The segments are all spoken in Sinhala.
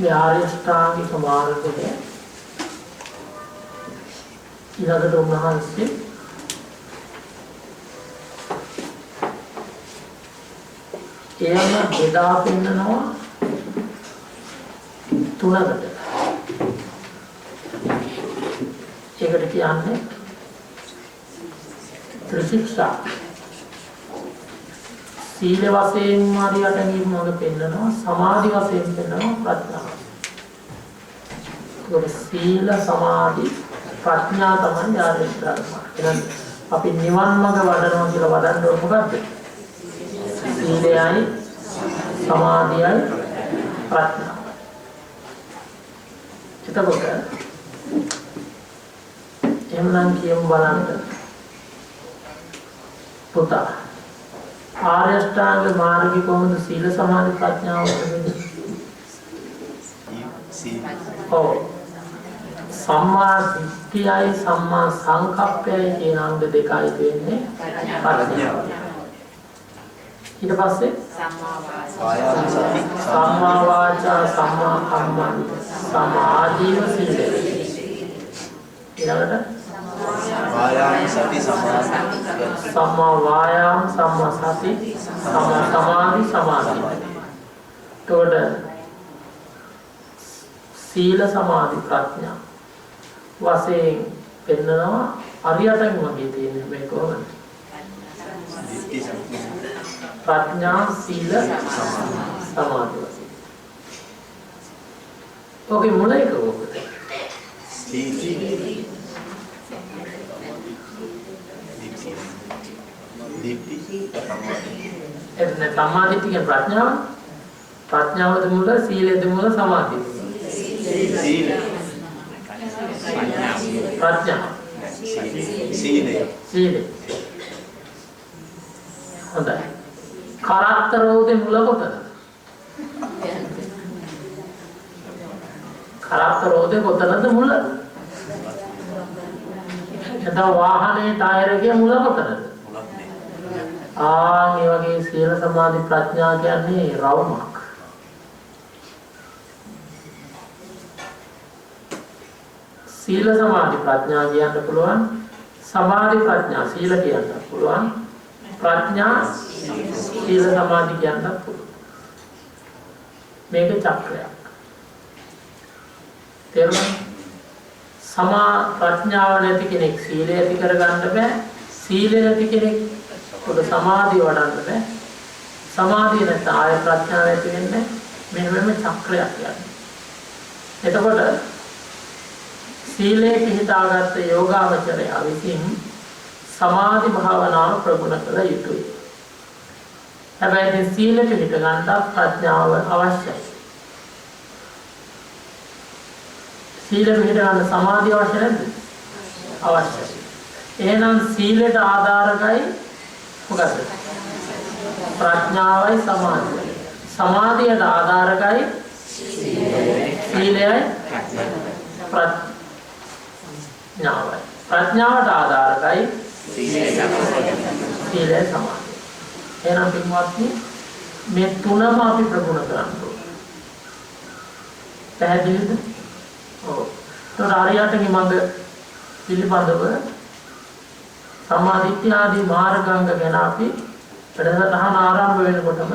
මේ ආර්ය ශ්‍රාංගික මාර්ගයේ ඊළඟට උන්වහන්සේ එයම බෙදා පෙන්නනවා තුනකට. ඒකට කියන්නේ ත්‍රිශික්ෂා. සීල වශයෙන් මාරියට නිර්මෝග පෙන්නනවා, සමාධි වශයෙන් පෙන්නනවා, ප්‍රඥාව. ඒක සීල සමාධි ප්‍රඥා තමයි ආර්ය ශ්‍රාංග මාර්ගය. එහෙනම් අපි නිවන් මඟ වඩනවා කියලා වඩන්න ඕන මොකද්ද? සීලයයි සමාධියයි ප්‍රඥාවයි. එතකොට එම්නම් කියමු බලන්න පුතා ආර්ය අෂ්ටාංග මාර්ගය කොහොමද සීල සමාධි ප්‍රඥාව වෙන්නේ? ඔව් සම්මා දිට්ඨියයි සම්මා සංකප්පයයි කියන අංග දෙකයි වෙන්නේ ප්‍රඥාව. ඊට පස්සේ සම්මා වාචා සම්මා කම්මන්ත සමාධිය සීලය. ඊළඟට වායාම සති සමාධි සම්මා වායාම සම්මා සති සම්මා සමාධි සමාධි. එතකොට සීල සමාධි ප්‍රඥා වශයෙන් පෙන්නනවා අරියටම වගේ තියෙන මේ කොහොමද? ප්‍රඥා සීල සමාධි වශයෙන්. ඔකේ මුල එක කොහොමද? එතන සමාධි කියන ප්‍රඥාව. ප්‍රඥාවද මුල, සීලද මුල, සමාධියද මුල? සීල. ප්‍රඥා. සීල. හොඳයි. කරත්තරෝදේ මුල කොතනද? කරත්තරෝදේ කොතනද මුල? එතන වාහනේ ටයර් එකේ මුල කොතනද? ඒ වගේ සීල සමාධි ප්‍රඥා කියන්නේ රවුමක්. සීල සමාධි ප්‍රඥා කියන්න පුළුවන්, සමාධි ප්‍රඥා සීල කියන්න පුළුවන්, ප්‍රඥා සීල සමාධි කියන්න පුළුවන්. මේක චක්‍රයක්. තේරුණාද? සමා ප්‍රඥාව නැති කෙනෙක් සීලය ඇති කරගන්න බෑ. සීලය නැති කෙනෙක් පොඩ සමාධිය වඩන්න බෑ. සමාධිය නැත්නම් ආය ප්‍රඥාව ඇති වෙන්නේ මෙන්න මෙහෙම චක්‍රයක් යන්නේ. එතකොට සීලේ පිහිටාගත් යෝගාවචරය විසින් සමාධි භාවනාව ප්‍රගුණ කළ යුතුයි. හැබැයි සීල පිහිට ගන්න ප්‍රඥාව අවශ්‍යයි. සීල පිහිට ගන්න සමාධිය අවශ්‍ය නැද්ද? අවශ්‍යයි. එහෙනම් සීලයට ආධාරකයි මොකද්ද? ප්‍රඥාවයි සමාධියයි. සමාධියට ආධාරකයි සීලයයි ප්‍රඥාවයි. ප්‍රඥාවට ආධාරකයි සීලය සමාධිය. එහෙනම් පින්වත්නි මේ තුනම අපි ප්‍රගුණ කරන්න ඕනේ. පැහැදිලිද? ඔව්. તો ආර්යයන්ගේ මඟ පිළිබඳව සම්මාදිට්ඨිය ආදී මාර්ගාංග ගැන අපි වැඩසටහන ආරම්භ වෙනකොටම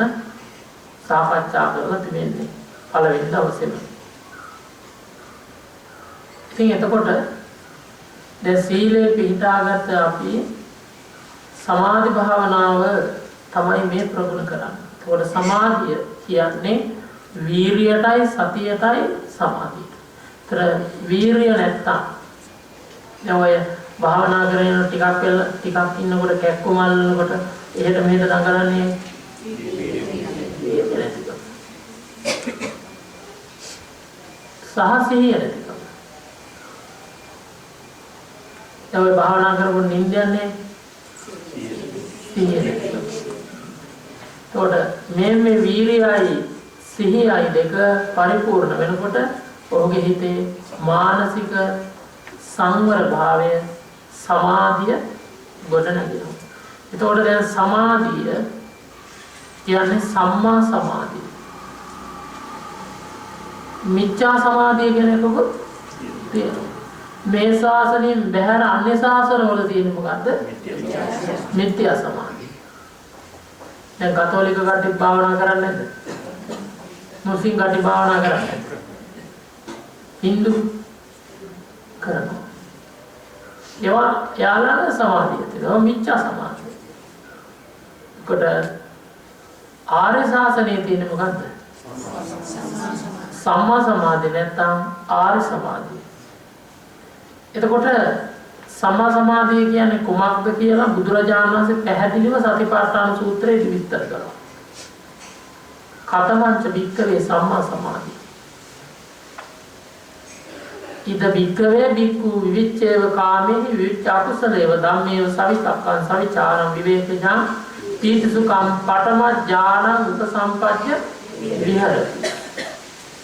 සාකච්ඡා කරලා තිබෙන්නේ පළවෙනි දවසේම. ඉතින් එතකොට දැන් සීලේ පිහිටාගත්ත අපි සමාධි භාවනාව තමයි මේ ප්‍රගුණ කරන්නේ. ඒකට සමාධිය කියන්නේ වීරියටයි සතියටයි සමාධියට. ඒතර වීරිය නැත්තම් දැන් ඔය භාවනා කරගෙන ටිකක් ඉන්නකොට කැක්කුම අල්ලනකොට එහෙට මෙහෙට දඟලන්නේ සහසිහිය නැතිකම. දැන් ඔය භාවනා කරනකොට නිින්ද යන්නේ සිහිය නැතිකම. ඒකට මේ වීරියයි සිහියයි දෙක පරිපූර්ණ වෙනකොට ඔහුගේ හිතේ මානසික සංවර භාවය සමාධිය ගොඩනගෙනවා. එතකොට දැන් සමාධිය කියන්නේ සම්මා සමාධිය. මිච්ඡා සමාධිය කියන එකකුත් තියෙනවා. මේ ශාසනයෙන් බැහැර අන්‍ය ශාසනවල තියෙන මොකද්ද? මිත්‍යා සමාධිය. දැන් කතෝලික කට්ටිය භාවනා කරන්නේ නැද්ද? මුස්ලිම් කට්ටිය භාවනා කරන්නේ නැද්ද? හින්දු කරනවා. ඒවා යාළඟ සමාධිය තියෙනවා මිච්ඡා සමාධිය. කොට ආර්ය ශාසනයේ තියෙන මොකද්ද? සම්මා සමාධිය නැත්නම් ආර්ය සමාධිය. එතකොට සම්මා සමාධිය කියන්නේ කුමක්ද කියලා බුදුරජාණන් වහන්සේ පැහැදිලිව සතිපට්ඨාන සූත්‍රයේදී විස්තර කරනවා. කතමංච භික්ඛවේ සම්මා සමාධිය. ඉද භික්ඛවේ භික්ඛු විවිච්ඡේව කාමේහි විවිච්ඡ අකුසලේව ධම්මේව සවිතක්කං සවිචාරං විවේකජං පීතිසුඛං පඨම ඥානං උපසම්පජ්ජ විහෙරති.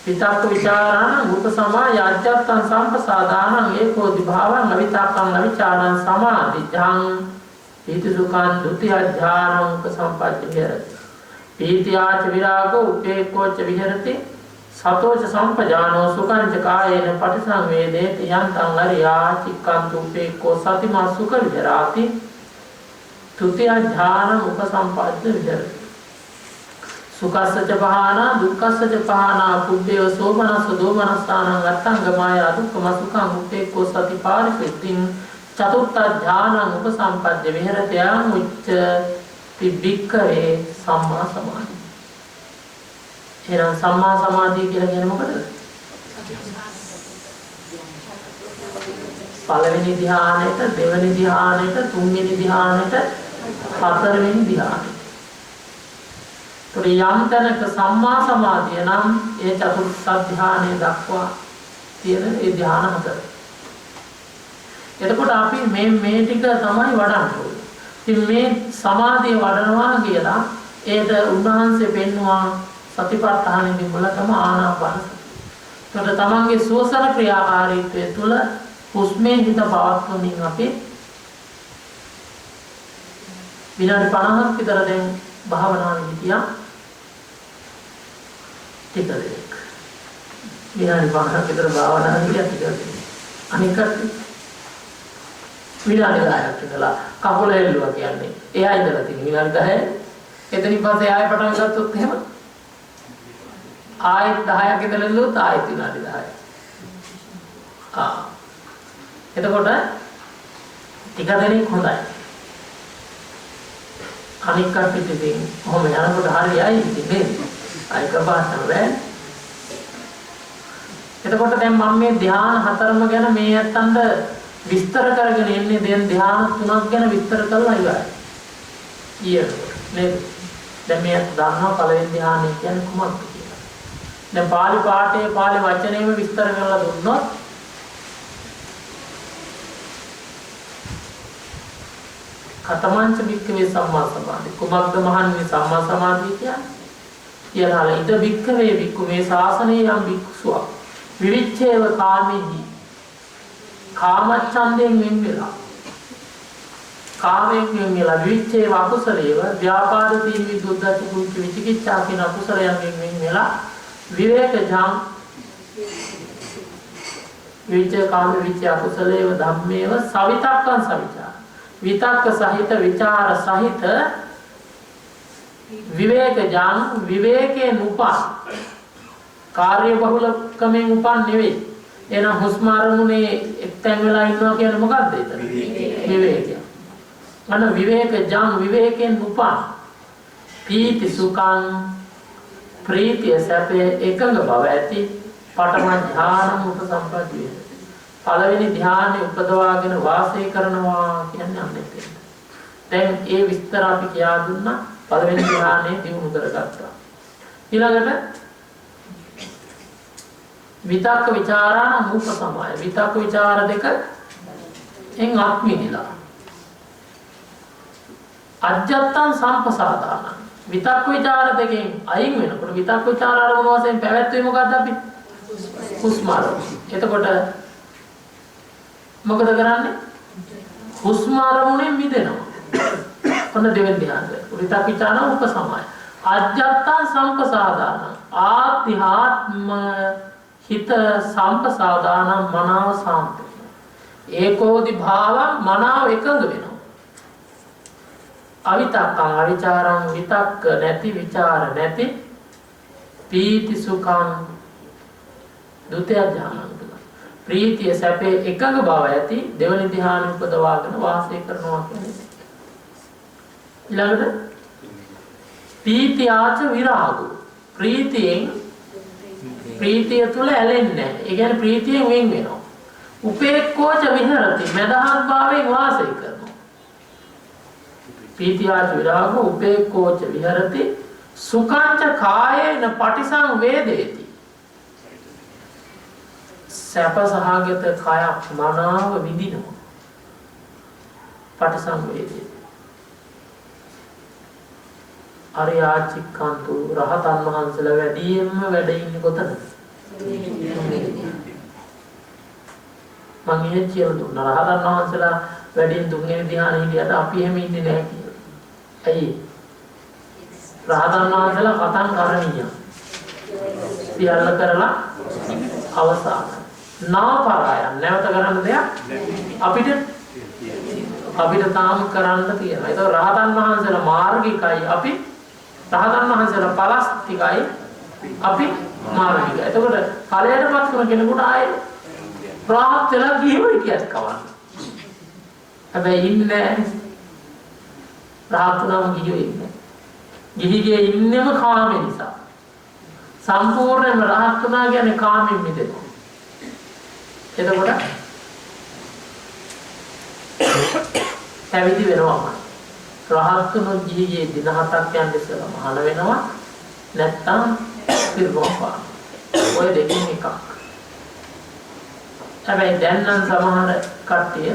විතක්ක විචාරණ උපසමා යජ්ජත්තං සම්පසාදානං ඒකෝදි භාවං අවිතක්කං අවිචාරං සමාධිජං පීතිසුඛං ဒ ුතිය ඥානං උපසම්පජ්ජ විහෙරති. පීතියාච විරාගෝ උපේක්ඛෝච විහෙරති. සතෝච සම්පජානෝ සුඛං ච කායේන පටිසංවේදේති යන්තං අරියා චික්ඛන්තු උපේක්ඛෝ සතිමා සුඛ විහෙරති. ဒ ුතිය ඥානං උපසම්පජ්ජ විහෙරති. සුඛස්සච පහානා දුක්ඛස්සච පහානා පුබ්බේව සෝමනස්ස දෝමනස්සානං අත්තංගමාය දුක්ඛම සුඛං උපේක්ඛෝ සති පාරිසුද්ධින් චතුත්ථ ඥානං උපසම්පජ්ජ විහෙරති යං උච්ච තිබ්බික්ඛවේ සම්මා සමාධි. එහෙනම් සම්මා සමාධිය කියලා කියන්නේ මොකටද? පළවෙනි ධ්‍යානෙට, දෙවෙනි ධ්‍යානෙට, තුන්වෙනි ධ්‍යානෙට, හතරවෙනි ධ්‍යානෙට. යම් තැනක සම්මා සමාධිය නම් ඒ චතුර්ථ ධ්‍යානය දක්වා තියෙන ඒ ධ්‍යාන හතර. එතකොට අපි මේ ටික තමයි වඩන්න ඕනේ. ඉතින් මේ සමාධිය වඩනවා කියලා ඒට උන්වහන්සේ පෙන්වුවා සතිපට්ඨානෙදී මුලතම ආනාපාන සතිය. එතකොට තමන්ගේ සෝසන ක්‍රියාකාරීත්වය තුළ හුස්මේ හිත පවත්වමින් අපි විනාඩි 50ක් විතර දැන් භාවනාවේ හිටියා. ටික දෙයක් විනාඩි 5ක් විතර භාවනා හිටියා ටික දෙයක්. අනික විනාඩි 10ක් විතර කකුල හෙල්ලුවා කියන්නේ එයා ඉඳලා තියෙන විනාඩි 10. එතනින් පස්සේ ආයෙ පටන් ගත්තොත් එහෙම ආයෙත් 10ක් ඉඳලා ඉල්ලුවොත් ආයෙත් විනාඩි 10යි. එතකොට ටික දෙනෙක් හොඳයි. අනික් කට්ටියට ඉතින් කොහොම යනකොට හරියයි ඉතින් නේද? අයික පාසම බෑ. එතකොට දැන් මම මේ ධ්‍යාන හතරම ගැන මේ අත්තන්ද විස්තර කරගෙන ඉන්නේ. දැන් ධ්‍යාන තුනක් ගැන විස්තර කරලා ඉවරයි. නේද? දැන් මේ අත් දන්නවා පළවෙනි ධ්‍යානය කියන්නේ කුමක්ද කියලා. දැන් පාලි පාඨයේ පාලි වචනේම විස්තර කරලා දුන්නොත් කතමංච භික්ඛවේ සම්මා සමාධි. කුමක්ද මහන්නේ සම්මා සමාධිය කියන්නේ? කියලා ඉද භික්ඛවේ භික්ඛු මේ ශාසනයේ යම් භික්ෂුවක් විවිච්ඡේව කාමෙහි කාමච්ඡන්දයෙන් වෙන් වෙලා කාමයෙන් වෙන් වෙලා විවිච්ඡේව අකුසලේව ව්‍යාපාද තීන විදුද්ධ කුච්ච විචිකිච්ඡා කියන අකුසලයන් වෙන් වෙලා විවේකජං විවිච්ඡේ කාම විවිච්ඡේ අකුසලේව ධම්මේව සවිතක්කං සවිචාර විතක්ක සහිත විචාර සහිත විවේකජං විවේකේ නුපා කාර්ය බහුලකමෙන් උපන් නෙවෙයි. එහෙනම් හුස්ම අරමුණේ එක්තැන් වෙලා ඉන්නවා කියන්නේ මොකක්ද ඒක? විවේකය. අන්න විවේකජං විවේකෙන් උපන් පීති සුඛං ප්‍රීතිය සැපේ එකඟ බව ඇති පඨම ඥානං උපසම්පදිය. පළවෙනි ධ්‍යානෙ උපදවාගෙන වාසය කරනවා කියන්නේ අන්නේත්. දැන් ඒ විස්තර අපි කියා දුන්නා. පළවෙනි ධ්‍යානෙ දිනු කරගත්තා. ඊළඟට විතක්ක ਵਿਚාරාණ උපසමය. විතක්ක ਵਿਚාර දෙක එන් අත්මිදිලා. අජ්ජත්තං සම්පසාදාන. විතක්ක ਵਿਚාර දෙකෙන් අයින් වෙනකොට විතක්ක ਵਿਚාර අරමුණ වශයෙන් පැවැත්වීම මොකද්ද අපි? හුස්ම අරමුණ. එතකොට මොකද කරන්නේ? හුස්ම අරමුණෙන් මිදෙනවා. ඔන්න දෙවෙනි ධ්‍යානය. විතක්ක ਵਿਚාර උපසමය. අජ්ජත්තං සම්පසාදාන. ආත්ම හිත සම්පසාදානම් මනාව සාන්ත වෙනවා. ඒකෝදි භාවං මනාව එකඟ වෙනවා. අවිතක්කං අවිචාරං විතක්ක නැති විචාර නැති පීති සුඛං ဒုတိယ ධ්‍යානං. ප්‍රීතිය සැපේ එකඟ බව ඇති දෙවනි ධ්‍යාන උපදවාගෙන වාසය කරනවා කියන්නේ. ඊළඟට පීතියාච විරාගෝ. ප්‍රීතිය තුල ඇලෙන්නේ නැහැ. ඒ කියන්නේ ප්‍රීතියෙන් වෙන් වෙනවා. උපේක්ඛෝච විහෙරති. මදහත් භාවයෙන් වාසය කරනවා. පීතියාච විරාගෝ උපේක්ඛෝච විහෙරති. සුඛංච කායේන පටිසංවේදේති. සැප සහගත කයක් මනාව විඳිනවා. පටිසංවේදේති. අරියාචික්කන්තු රහතන් වහන්සේලා වැඩියෙන්ම වැඩ ඉන්නේ කොතනද? මම ඉන්නේ කියලා දුන්නා. රහතන් වහන්සේලා වැඩියෙන් තුන්වෙනි ධ්‍යානෙ හිටියට අපි එහෙම ඉන්නේ නැහැ කියලා. ඇයි? රහතන් වහන්සේලා කතන් කරණීය. සියල්ල කරලා අවසාන. නාපරායන් නැවත කරන්න දෙයක් අපිට තාම කරන්න තියෙනවා. ඒක රහතන් වහන්සේලා මාර්ගිකයි අපි රහතන් වහන්සේලා පලස්තිකයි අපි මාර්ගිකයි. එතකොට ඵලයටපත් කරන කෙනෙකුට ආයේ ප්‍රාප්ත වෙලා ගිහිව හිටියත් කවන්න. හැබැයි ඉන්නේ රහතුනම ගිහිව ඉන්නේ. ගිහිගේ ඉන්නේම කාමේ නිසා. සම්පූර්ණයෙන්ම රහතුනා කියන්නේ කාමෙන් මිදෙනවා. එතකොට පැවිදි වෙනවම රහත්තුණු ජීවිතේ දින 7ක් යන ඉස්සෙල්ලා මහාන වෙනවා නැත්තම් පිරිනොම්පා. ඔය දෙකෙන් එකක්. හැබැයි දැන් නම් සමහර කට්ටිය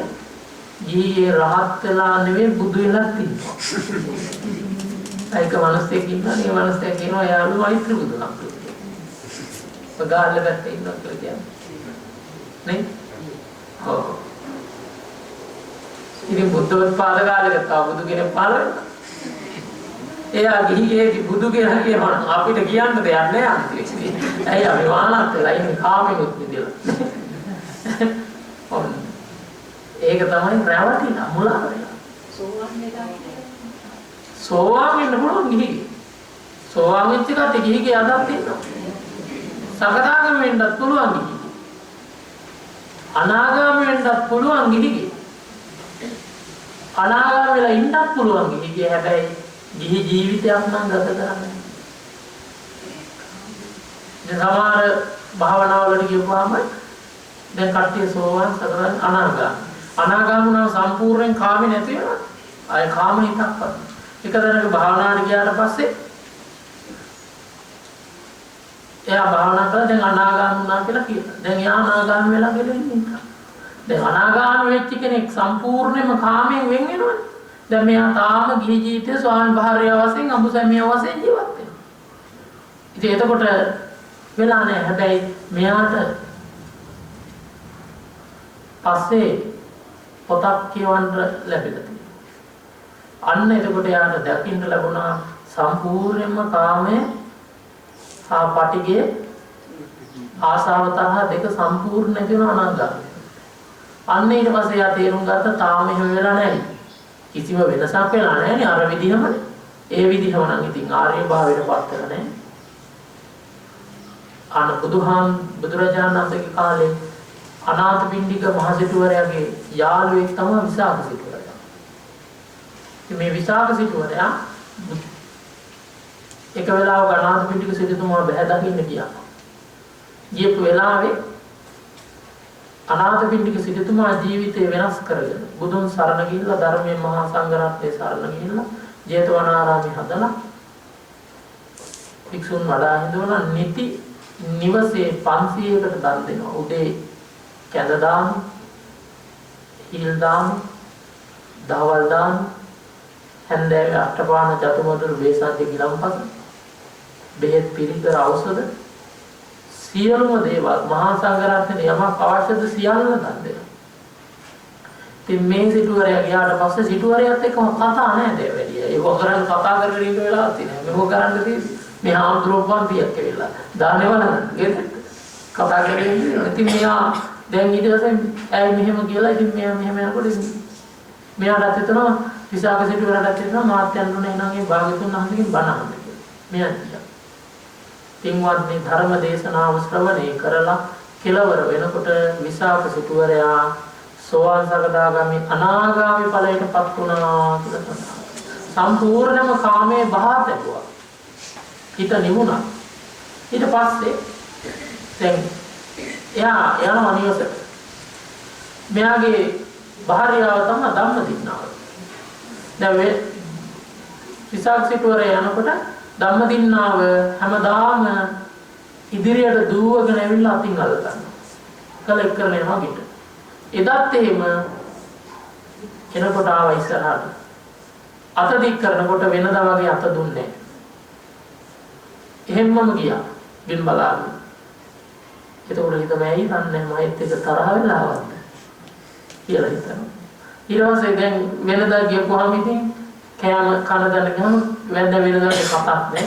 ජීවිතේ රහත් වෙලා නෙවෙයි බුදු වෙලා තියෙනවා. ඒක මනසෙක ඉන්නවා නේ මනසෙක කියනවා යාළු මෛත්‍රී බුදුනම් කියලා. ඔගාල්ල පැත්තේ ඉන්නවා කියලා කියන්නේ. නේ? ඔව්. ඉතින් බුද්ධෝත්පාද කාලේ ගත්තා බුදු කෙනෙක් පහළ වෙනවා. එයා ගිහිගේ බුදු කෙනා කියනවා අපිට කියන්න දෙයක් නෑ අන්තිමේ. ඇයි අපි වානත් වෙලා ඉන්නේ කාමෙකුත් විදිලා. ඔන්න. ඒක තමයි රැවටිලා මුලා වෙලා. සෝවාන් වෙන්න පුළුවන් ගිහිගේ. සෝවාන් වෙච්ච කට්ටිය ගිහිගේ අදත් ඉන්නවා. සකදාගාමී වෙන්නත් පුළුවන් ගිහිගේ. අනාගාමී වෙන්නත් පුළුවන් ගිහිගේ. අනාගාමී වෙලා ඉන්නත් පුළුවන් ගිහිගේ. හැබැයි ගිහි ජීවිතයක් නම් ගත කරන්නේ. දැන් සමහර භාවනාවලට ගියපුවාම දැන් කට්ටිය සෝවාන් සතරන් අනාගාමී නම් සම්පූර්ණයෙන් කාමේ නැති වෙනවා. ආය කාම හිතක්වත්. එක දරක භාවනාවට ගියාට පස්සේ එයා භාවනා කරලා දැන් අනාගාමී වුණා කියලා කියනවා. දැන් එයා අනාගාමී වෙලා ගෙලින්නේ. දැන් අනාගාමී වෙච්ච කෙනෙක් සම්පූර්ණයෙන්ම කාමයෙන් වෙන් වෙනවනේ. දැන් මෙයා තාම ගිහි ජීවිතේ ස්වාමි භාර්යාව වශයෙන් අඹසැමිය වශයෙන් ජීවත් වෙනවා. ඉතින් එතකොට වෙලා නැහැ. හැබැයි මෙයාට පස්සේ පොතක් කියවන්න ලැබිලා තියෙනවා. අන්න එතකොට යාට දකින්න ලැබුණා සම්පූර්ණයෙන්ම කාමයේ ආ පටිගේ ආසාව තරහ දෙක සම්පූර්ණ නැති වෙන අනාගාමී. අන්න ඊට පස්සේ යා තේරුම් ගත්ත තාම එහෙම වෙලා නැහැ. කිසිම වෙනසක් වෙලා නැහැ නේ අර විදිහමනේ. ඒ විදිහම නම් ඉතින් ආර්ය භාවයට පත් වෙලා නැහැ. අන බුදුරජාණන් වහන්සේගේ කාලේ අනාථපිණ්ඩික මහසිටුවරයාගේ යාළුවෙක් තමයි විසාක සිටුවරයා. මේ විසාක සිටුවරයා එක වෙලාවක අනාථපිණ්ඩික සිටුතුමා බහැ දකින්න ගියා. ගියපු වෙලාවේ අනාථපිණ්ඩික සිටුතුමා ජීවිතේ වෙනස් කරගෙන බුදුන් සරණ ගිහිල්ලා ධර්මයේ මහා සංඝරත්නයේ සරණ ගිහිල්ලා ජේතවනාරාමේ හදලා වික්ෂුන් වඩා හිඳවලා නිති නිවසේ 500කට දන් දෙනවා. උදේ කැඳ දාන, හිල් දාන, දහවල් දාන, හැන්දෑවේ අටපාන චතුමදුරු වේසන්ති ගිලම්පස, බෙහෙත් පිළිකර ඖෂධ සියලුම දේවල් මහා සංඝරත්නයේ යමක් අවශ්‍යද සියල්ල දන් දෙනවා. ඉතින් මේ සිටුවරයා ගියාට පස්සේ සිටුවරයාත් එක්කම කතා නැහැ දෙය වැඩි. ඒක කරන් කතා කරගෙන ඉන්න වෙලාවක් තියෙනවා. මේක කරන්න තියෙන්නේ මේ ආම්ද්‍රෝපන්තියක් කියලා. දානේවල ගෙදර කතා කරගෙන ඉන්නවා. ඉතින් මෙයා දැන් ඊට පස්සේ ඇයි මෙහෙම කියලා ඉතින් මෙයා මෙහෙම යනකොට මෙයාට හිතෙනවා විසාක සිටුවරට හිතෙනවා මාත් යන්න ඕනේ එහෙනම් ඒ භාගතුන් වහන්සේගෙන් බණ අහන්න කියලා. මෙයා කියනවා. තින්වත් මේ ධර්ම දේශනාව ශ්‍රවණය කරලා කෙලවර වෙනකොට විසාක සිටුවරයා සෝවාන් සකදාගාමි අනාගාමි ඵලයටපත් වුණා කියලා කියනවා. සම්පූර්ණම කාමයේ බහා තැබුවා. හිත නිමුණා. ඊට පස්සේ දැන් එයා යනවා නිවසට. මෙයාගේ භාර්යාව තමයි ධම්මදින්නාව. දැන් විසාක සිටුවරේ යනකොට ධම්මදින්නාව හැමදාම ඉදිරියට දුවගෙන ඇවිල්ලා අතින් අල්ල ගන්නවා. කලෙක් කරලා යනවා ගිට. එදත් එහෙම එනකොට ආව ඉස්සරහට. අත දික් කරනකොට වෙනදා වගේ අත දුන්නේ නැහැ. එහෙම්මම ගියා. බින් බලාගෙන. එතකොට හිතමයි දන්නේ මයිත් එක තරහ වෙලා ආවද කියලා හිතනවා. ඊට පස්සේ දැන් වෙනදා ගියපුවාම ඉතින් කෑම කන දන්න ගම වෙනද වෙනදා කපක් නැහැ.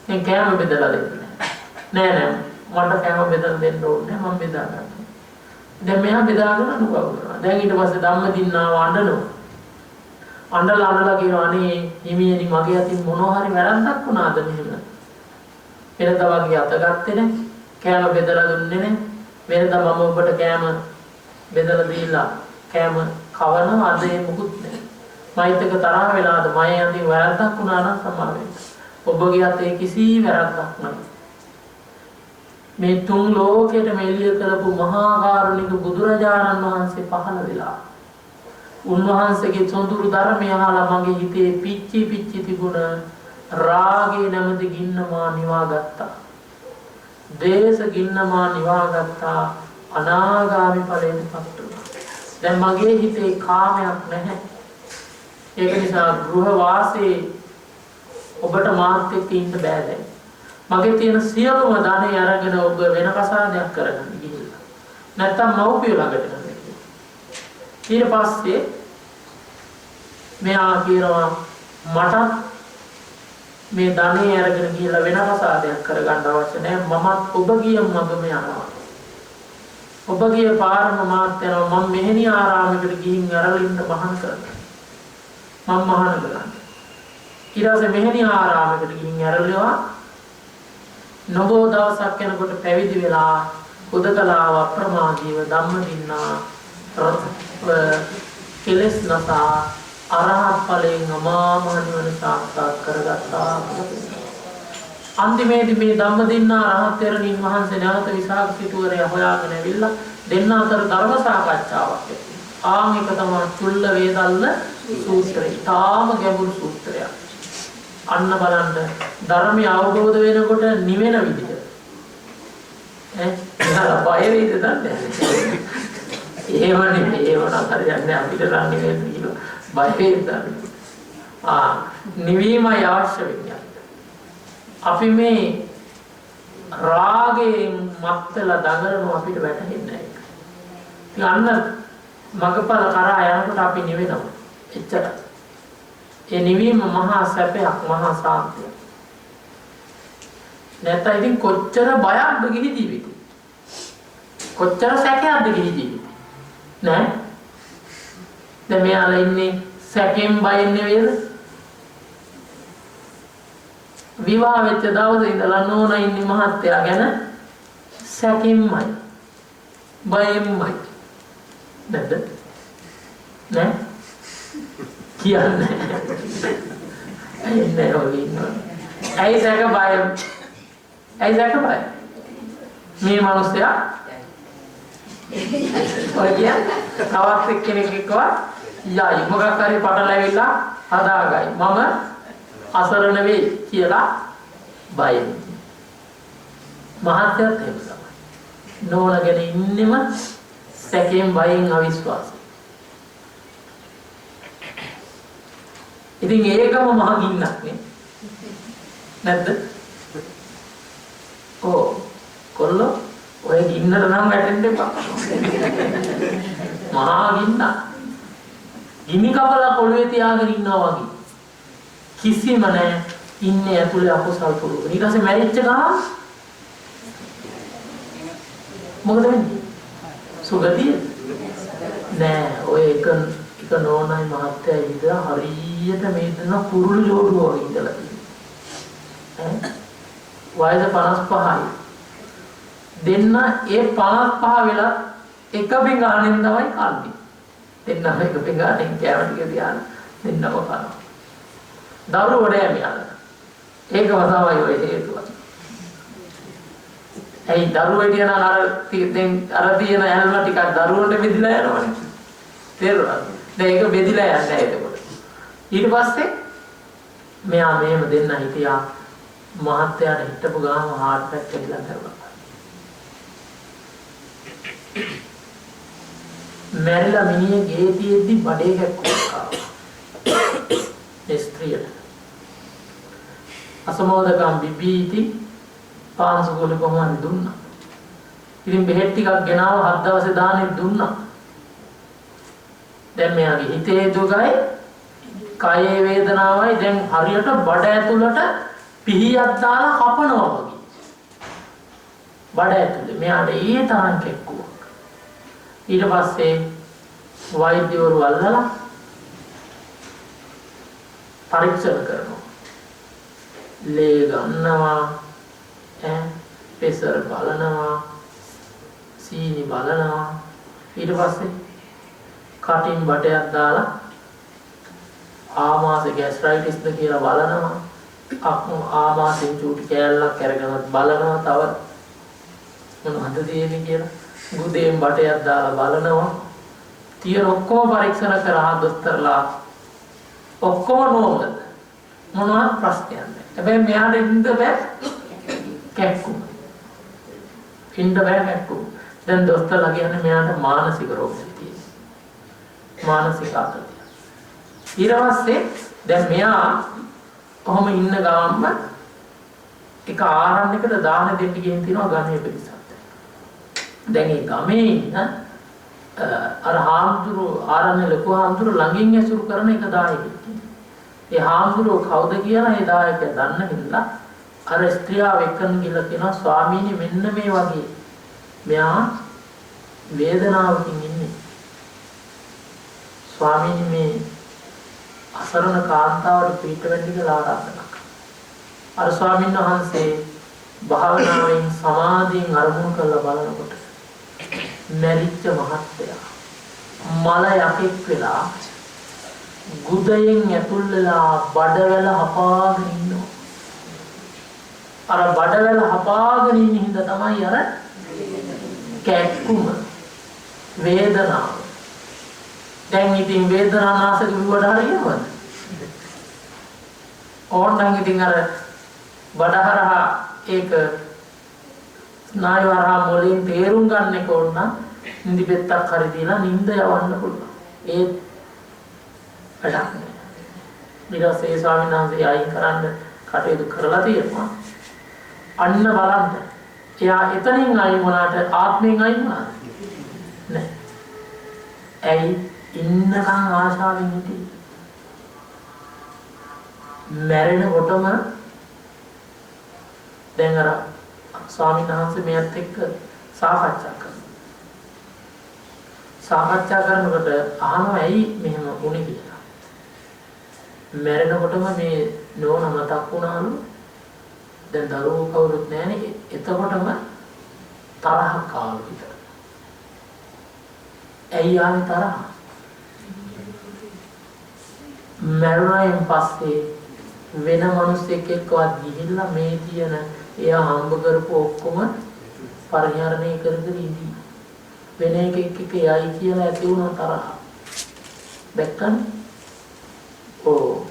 දැන් කෑම බෙදලා දෙන්නේ නෑ මට කෑම බෙදලා දෙන්න ඕනේ මම බෙදා ගන්නවා. දැන් මෙහා බෙදාගෙන අනුභව කරනවා. දැන් ඊට පස්සේ ධම්මදින්නාව අඬනවා. අඬලා කියනවා අනේ හිමියනි මගේ අතින් මොනවා හරි වැරද්දක් වුණාද මෙහෙම. වෙනදා වගේ අත ගත්තේ නැහැ. කෑම බෙදලා දුන්නේ නැහැ. වෙනදා මම ඔබට කෑම බෙදලා දීලා කෑම කවනවා අද ඒ මුකුත් නැහැ. මයිත් එක තරහ වෙලාද මගේ අතින් වැරද්දක් වුණා නම් සමාව වෙන්න. ඔබගේ අතේ කිසි වැරද්දක් නැහැ. මේ තුන් ලෝකයට මෙලිය කරපු මහා කාරුණික බුදුරජාණන් වහන්සේ පහළ වෙලා උන්වහන්සේගේ සොඳුරු ධර්මය අහලා මගේ හිතේ පිච්චි තිබුණ රාගේ නැමැති ගින්න මා නිවා ගත්තා. දේශ ගින්න මා නිවා ගත්තා. අනාගාමි ඵලයටපත් වුණා. දැන් මගේ හිතේ කාමයක් නැහැ. ඒක නිසා ගෘහ වාසයේ ඔබට මාත් එක්ක ඉන්න බෑ දැන්. මගේ තියෙන සියලුම ධනෙ අරගෙන ඔබ වෙන කසාදයක් කරගන්න ගිහිල්ලා. නැත්තම් මව්පිය ළඟට යන්න. ඊට පස්සේ මෙයා කියනවා මට මේ ධනෙ අරගෙන ගිහිල්ලා වෙන කසාදයක් කරගන්න අවශ්‍ය නැහැ. මමත් ඔබ ගිය මගම යනවා. ඔබ ගිය පාරම මාත් යනවා. මම මෙහෙණි ආරාමයකට ගිහින් අරලින්න මහාන කරනවා. මම මහාන කරනවා. ඊට පස්සේ මෙහෙණි ආරාමයකට ගිහින් අරලිනවා. නබෝ දවසක් යනකොට පැවිදි වෙලා උදකලාව අප්‍රමාදීව ධම්මදින්නා කෙලස් නැසා අරහත් ඵලයෙන් අමාමහ නිවන සාක්ෂාත් කරගත්තා. අන්තිමේදී මේ ධම්මදින්නා රහත් තෙරණින් වහන්සේ නැවත විසාක සිටුවරේ හොයාගෙන ඇවිල්ලා දෙන්න අතර ධර්ම සාකච්ඡාවක් ඇතිවෙනවා. ඒක තමයි චුල්ල වේදල්ල සූත්‍රය. තාම ගැඹුරු සූත්‍රයක්. අන්න බලන්න ධර්මය අවබෝධ වෙනකොට නිවෙන විදිහ. එහලා බය වේද දන්නේ. ඒව නෙමෙයි ඒව නම් හරියන්නේ අපිට නම් නෙමෙයි කියලා බය වේද. නිවීමයි අවශ්‍ය වෙන්නේ. අපි මේ රාගයෙන් මත්ලා දඟලන අපිට වැටහෙන්නේ නැහැ. ඉතින් අන්න මගපල කරා යනකොට අපි නිවෙනවා. එච්චරයි. ඒ නිවීම මහා සැපයක් මහා සාන්තියක්. නැත්නම් ඉතින් කොච්චර බයක්ද ගිහි ජීවිතේ. කොච්චර සැකයක්ද ගිහි ජීවිතේ. නෑ. දැන් මෙයාලා ඉන්නේ සැකෙන් බයෙන් නෙවෙයිද? විවාහ වෙච්ච දවසේ ඉඳලා නෝනා ඉන්නේ මහත්තයා ගැන සැකෙන්මයි. බයෙන්මයි. නැද්ද? නෑ. කියන්නේ එන්නේ ඔය ඉන්නවා. ඇයි සැක බය? ඇයි සැක බය? මේ මිනිස්සයා ඔය කියන්නේ තවත් එක්කෙනෙක් එක්කව යයි මොකක් හරි පටලැවිලා හදාගයි. මම අසරණ වෙයි කියලා බයෙන්. මහත්යත් එහෙම තමයි. නෝනගෙන ඉන්නෙම සැකයෙන් බයෙන් අවිශ්වාසයෙන්. ඉතින් ඒකම මහ ගින්නක් නේ. නැද්ද? කොල්ලෝ ඔය ගින්නට නම් වැටෙන්න එපා. මහා ගින්න. ගිනි කපලා පොළවේ තියාගෙන ඉන්නවා වගේ. කිසිම නැහැ ඉන්නේ ඇතුලේ අකුසල් පුරුදු. ඊට පස්සේ මැරිච්ච ගමන් මොකද වෙන්නේ? සුගතිය නෑ. ඔය එක නෝනයි මහත්තයා ඉඳලා හරියට මේ දෙන කුරුළු ජෝඩුව වගේ ඉඳලා තියෙනවා. වයස 55යි. දෙන්න ඒ 55 වෙලා එක පිඟානෙන් තමයි කන්නේ. දෙන්නම එක පිඟානෙන් කෑම ටික තියාන දෙන්නම කනවා. දරුවෝ නෑ මෙයාලා. ඒකම තමයි ඔය හේතුව. ඇයි දරුවෝ කියන අර තියෙන ඇල්ම ටිකක් දරුවන්ට බෙදිලා යනවනේ. තේරුණාද? දැන් ඒක බෙදිලා යන්නේ නැහැ එතකොට. ඊට පස්සේ මෙයා මේම දෙන්න හිටියා. මහත්තයාට හිටපු ගාම හાર્ට් ඇටැක් එකලා කරලා. මැරිලා මිනිහ ගේ තියෙද්දි බඩේ කැක්කුවක් ආවා. ස්ත්‍රියට. අසමෝදකම් බිබීටි පාන්සුගොඩ කොහොමද දුන්නා. ඉතින් බෙහෙත් ටිකක් ගෙනාව 7 දවසේ දානෙ දුන්නා. දැන් මෙයාගේ හිතේ දුකයි කායේ වේදනාවයි දැන් හරියට බඩ ඇතුළට පිහියක් දාලා කපනවා වගේ. බඩ ඇතුලේ මෙයාට ඊ තරම් කැක්කුවක්. ඊට පස්සේ වෛද්‍යවරු අල්ලලා පරීක්ෂණ කරනවා. ලේ ගන්නවා, ප්‍රෙෂර් බලනවා, සීනි බලනවා. ඊට පස්සේ කටින් බටයක් දාලා ආමාශය ગેස්ට්‍රයිටිස්ද කියලා බලනවා. ආමාශයෙන් චූටි කෑල්ලක් අරගෙන බලනවා. තව මොනවද තියෙන්නේ කියලා ගුදෙන් බටයක් දාලා බලනවා. තියෙන ඔක්කොම පරීක්ෂණ කරා දොස්තරලා ඔක්කොම නෝමල්. මොනවත් ප්‍රශ්නයක් නැහැ. හැබැයි මෙයාට ඉන්න බෑ කැක්කුම. ඉන්න බෑ කැක්කුම. දැන් දොස්තරලා කියන්නේ මෙයාට මානසික රෝගයක් තියෙනවා. මානසික ආතතිය. ඊට පස්සේ දැන් මෙයා කොහොම ඉන්න ගාම්ම එක ආරණ්‍යයකට දාන දෙන්න ගිහින් තිනවා ගමේ පිරිසක්. දැන් ඒ ගමේ ඉන්න අර හාමුදුරුවෝ ආරණ්‍ය ලොකු හාමුදුරුවෝ ළඟින් ඇසුරු කරන එක දායකයෙක්. ඒ හාමුදුරුවෝ කවුද කියලා ඒ දායකයා දන්න හින්දා අර ස්ත්‍රියව එක්කන් ගිහලා කියනවා ස්වාමීනි මෙන්න මේ වගේ මෙයා වේදනාවකින් ඉන්නේ. ස්වාමීනි මේ අසරණ කාන්තාවට පිට වෙන්න කියලා ආරාධනා කරා. අර ස්වාමීන් වහන්සේ භාවනාවෙන් සමාධියෙන් අරමුණු කරලා බලනකොට මරිච්ච මහත්තයා මල යකෙක් වෙලා ගුදයෙන් ඇතුල් වෙලා බඩවැල හපාගෙන ඉන්නවා. අර බඩවැල හපාගෙන ඉන්න හින්දා තමයි අර කැක්කුම වේදනාව. දැන් ඉතින් වේදනානාශක විවඩ හරියවද? ඕනනම් ඉතින් අර බඩහරහා ඒක ස්නායුහරහා මොළයෙන් තේරුම් ගන්න එක ඕන නම් නිදි පෙත්තක් හරි දීලා නිින්ද යවන්න පුළුවන්. ඒ වැඩක් නෑ. ඊට පස්සේ ස්වාමීන් වහන්සේ අයින් කරන්න කටයුතු කරලා තියෙනවා. අන්න බලන්න. එයා එතනින් අයින් වුණාට ආත්මයෙන් අයින් වුණාද? නෑ. ඇයි ඉන්නකම් ආශාවෙන් හිටියේ? මැරෙනකොටම දැන් අර ස්වාමීන් වහන්සේ මෙයත් එක්ක සාකච්ඡා කරනකොට අහනවා ඇයි මෙහෙම වුනේ කියලා. මැරෙනකොටම මේ නෝන මතක් වුණාලු. දැන් දරුවෝ කවුරුත් නැහැනේ. එතකොටම තරහක් ආවලු හිතට. ඇයි ආවේ තරහ? මැරුණායින් පස්සේ වෙන මිනිස්සෙක් එක්කවත් ගිහිල්ලා මේ තියෙන එයා හම්බ කරපු ඔක්කොම පරිහරණය කර කර ඉඳී. වෙන එකෙක් එක්ක යයි කියලා ඇති වුණා තරහ. දැක්කනේ? ඕ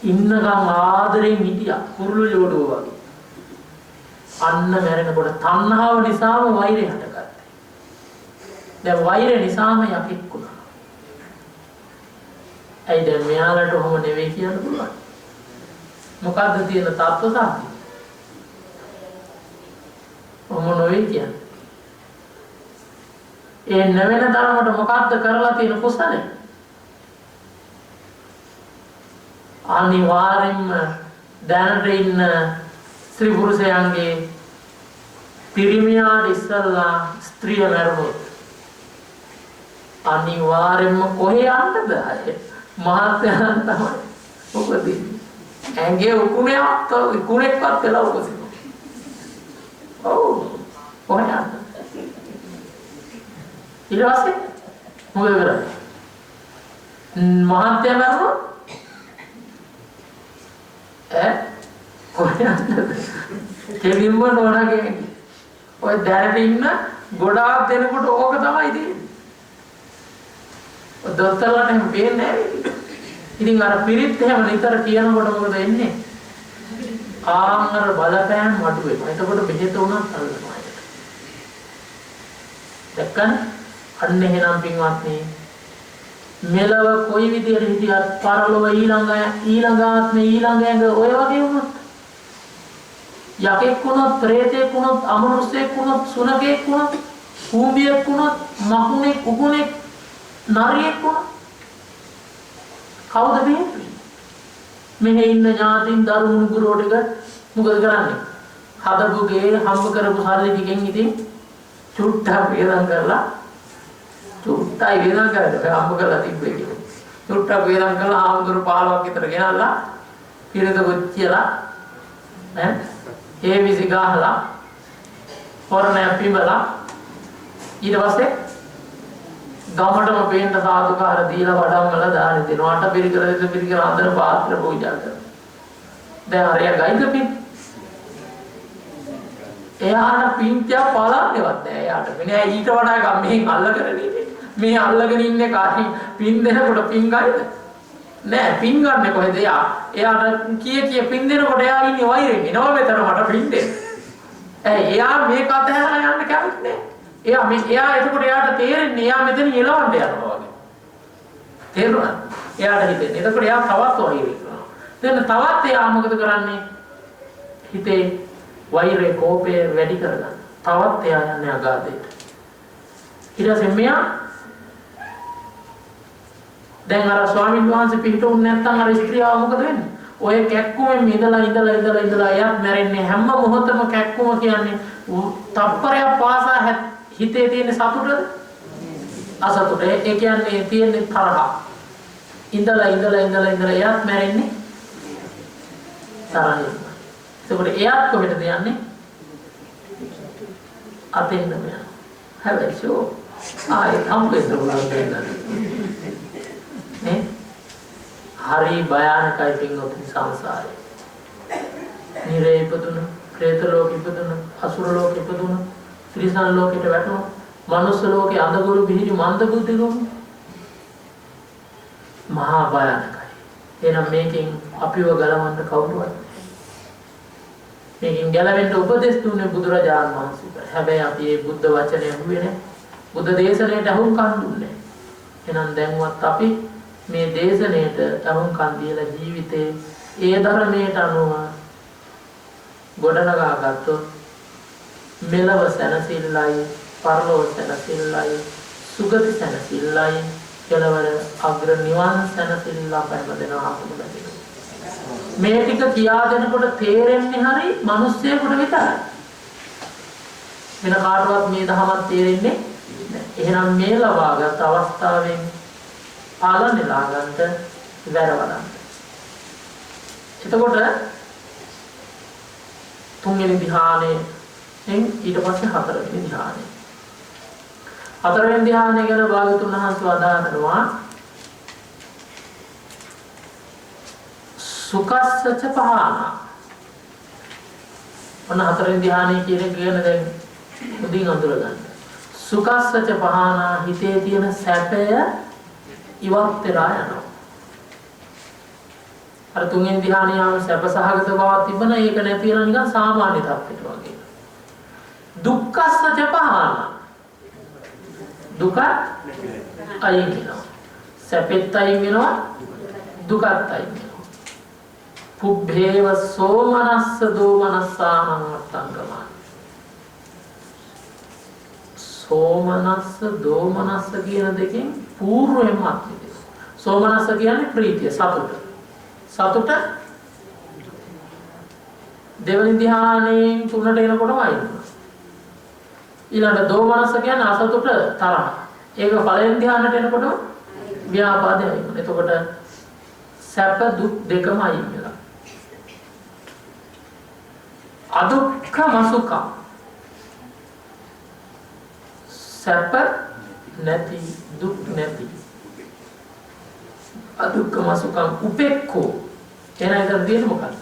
ඉන්නකම් ආදරෙන් හිටියා කුරුළු ජෝඩුව වගේ. අන්න මැරෙනකොට තණ්හාව නිසාම වෛරය හටගත්තා. දැන් වෛරය නිසාම යකෙක් වුණා. ඇයි දැන් මෙයාලට ඔහොම නෙවෙයි කියන්න පුළුවන්. මොකද්ද තියෙන තත්ත්ව සාධි? ඔහොම නෙවෙයි කියන්නේ. ඒ නැවෙන තරමට මොකද්ද කරලා තියෙන කුසලේ? අනිවාර්යෙන්ම දැනට ඉන්න ස්ත්‍රී පුරුෂයන්ගේ පිරිමියා ඉස්සල්ලා ස්ත්‍රිය මරුණොත් අනිවාර්යයෙන්ම කොහේ යන්නද අය මහත්යන් තමයි උපදින්නේ. ඇඟේ උකුණේක්වත් වෙලා උපදිනවා. ඔව් කොහේ යන්නද? ඊට පස්සේ මොකද කරන්නේ? මහත්ය මරුණොත් කොහේ යන්නද? කෙලින්ම නෝනාගේ ඔය දැනට ඉන්න ගොඩාක් දෙනකොට ඕක තමයි තියෙන්නේ. දොස්තරලාට එහෙම පේන්නේ නැහැ. ඉතින් අර පිරිත් එහෙම නිතර කියනකොට මොකද වෙන්නේ? ආංගර බලපෑම් වඩු වෙනවා. එතකොට බෙහෙත උනත් අල්ලනවා. දැක්කන් අන්න එහෙනම් පින්වත්නි මෙලව කොයි විදියට හිටියත් පරලොව ඊළඟ ආත්මේ ඊළඟ ඇඟ ඔය වගේ වුණොත් යකෙක් වුණොත් ප්‍රේතෙක් වුණොත් අමනුෂ්‍යෙක් වුණොත් සුනකෙක් වුණොත් කූඹියෙක් වුණොත් මකුණෙක් උගුණෙක් නරියෙක් වුණොත් කවුද මේ? මෙහි ඉන්න ඥාතින් දරුණු ගුරුවෝ ටික මොකද කරන්නේ? හදපු ගේ හම්බ කරපු සල්ලි ටිකෙන් ඉතින් චුට්ටක් වේදම් කරලා චුට්ටයි වේදම් කරලා හම්බ කරලා තිබ්බේ කියලා. චුට්ටක් වේදම් කරලා ආමුදුරු 15ක් විතර ගෙනල්ලා පිරිත කොච්චියලා ඒ විසි ගහලා හොරණය පිඹලා ඊට පස්සේ ගමටම පේන්න සාදුකාර දීලා වඩම්මලා දාන දෙනවා. අට පිරිකර දෙක පිරිකර අතර පාත්‍ර පූජා කරනවා. දැන් අරයා ගයිද පින්? එයාට පින්තිය පලන්නේවත් නෑ. එයාට මෙන්න ඊට වඩා ගම් මෙහෙන් අල්ලගෙන ඉන්නේ. මේ අල්ලගෙන ඉන්නේ කාටි පින් දෙනකොට පින් ගයිද? නෑ පින් ගන්න කොහෙද? එයාට කීය පින් දෙනකොට එයා ඉන්නේ වෛරෙන්. එනවා මෙතන මට පින් දෙන්න. එයා මේක අතහැරලා යන්න කැමති නෑ. එයා එතකොට එයාට තේරෙන්නේ එයා මෙතන එලවන්න යනවා වගේ. තේරුණාද? එයාට හිතෙන්නේ. එතකොට එයා තවත් වෛරය කරනවා. දැන් තවත් එයා මොකද කරන්නේ? හිතේ වෛරේ කෝපය වැඩි කරගන්න. තවත් එයා යන්නේ අගාධයට. ඊට පස්සේ මෙයා දැන් අර ස්වාමීන් වහන්සේ පිටුුන්නේ නැත්නම් අර ස්ත්‍රියව මොකද වෙන්නේ? ඔය කැක්කුමෙන් ඉඳලා එයාත් මැරෙන්නේ හැම මොහොතම කැක්කුම කියන්නේ තප්පරයක් පාසා හිතේ තියෙන සතුටද? අසතුට. ඒ කියන්නේ තියෙන තරහ. ඉඳලා එයාත් මැරෙන්නේ තරහින්. ඒකට එයාත් කොහෙටද යන්නේ? අතෙන්ම යනවා. හැබැයි ෂෝ ආයේ හම්බෙන්න උනන්නේ නේ? හරි භයානකයි පින්වත්නි සංසාරේ. නිරේ ඉපදුණු, പ്രേත ලෝකෙ ඉපදුණු, අසුර ලෝකෙ ඉපදුණු, ත්‍රිසන් ලෝකෙට වැටුණු, මනුස්ස ලෝකේ අඳගොළු බිහිරි මන්ද බුද්ධිගොම මහා භයානකයි. එහෙනම් මේකෙන් අපිව ගලවන්න කවුරුවත් මේකෙන් ගැලවෙන්න උපදෙස් දුන්නේ බුදුරජාණන් වහන්සේ. හැබැයි අපි මේ බුද්ධ වචනේ අහුවේ නැහැ. බුද්ධ දේශනාවට අහුම්කම් දුන්නේ. එහෙනම් දැන්වත් අපි මේ දේශනාවට අහුම්කම් දීලා ජීවිතේ ඒ ධර්මයට අනුව ගොඩනගා ගත්තොත් මෙලව සැනසෙල්ලයි, පරලොව සැනසෙල්ලයි, සුගති සැනසෙල්ලයි, කෙලවර අග්‍ර නිවන් සැනසෙල්ල පැවදෙනවා අපුණදේ. මේ ටික කියා දෙනකොට තේරෙන්නේ හරි මිනිස්සෙකුට විතරයි. වෙන කාටවත් මේ ධර්මයක් තේරෙන්නේ නැහැ. එහෙනම් මේ ලබාගත් අවස්ථාවෙන් පාලනය ලාගන්න වැරවලන්න. එතකොට තුන්වෙනි ධ්‍යානයෙන් ඊට පස්සේ හතරවෙනි ධ්‍යානය. හතරවෙනි ධ්‍යානය ගැන භාගතුන් වහන්සේ වදාළනවා සුඛස්සච පහාන. ඔන්න හතරවෙනි ධ්‍යානය කියන එක ගැන දැන් මුදින් අඳුර ගන්න. සුඛස්සච පහාන හිතේ තියෙන සැපය ඉවත් වෙලා යනවා. අර තුන්වෙනි ධ්‍යානියාම සැප සහගත බවක් තිබුණා. ඒක නැති වෙලා නිකන් සාමාන්‍ය තත්ත්වයට වගේ. දුක්ඛස්සච පහාන. දුක අයින් වෙනවා. සැපෙත් අයින් වෙනවා. දුකත් අයින් වෙනවා. පුබ්බේව සෝමනස්ස දෝමනස්සානං වත්තංගමං. සෝමනස්ස දෝමනස්ස කියන දෙකෙන් పూర్වෙන්ම අත්විඳිනවා. සෝමනස්ස කියන්නේ ප්‍රීතිය, සතුට. සතුට දෙවනි ධ්‍යානයෙන් තුනට එනකොටම අයින් වෙනවා. ඊළඟ දෝමනස කියන්නේ අසතුට තරහ. ඒක පළවෙනි ධ්‍යානට එනකොට ව්‍යාපාදයයි. එතකොට සැප දුක් දෙකම අයින් වෙලා. අදුක්ඛම සුඛං. සැප නැති දුක් නැති. අදුක්ඛම සුඛං උපේක්ඛෝ. එනයිද දෙන්නේ මොකක්ද?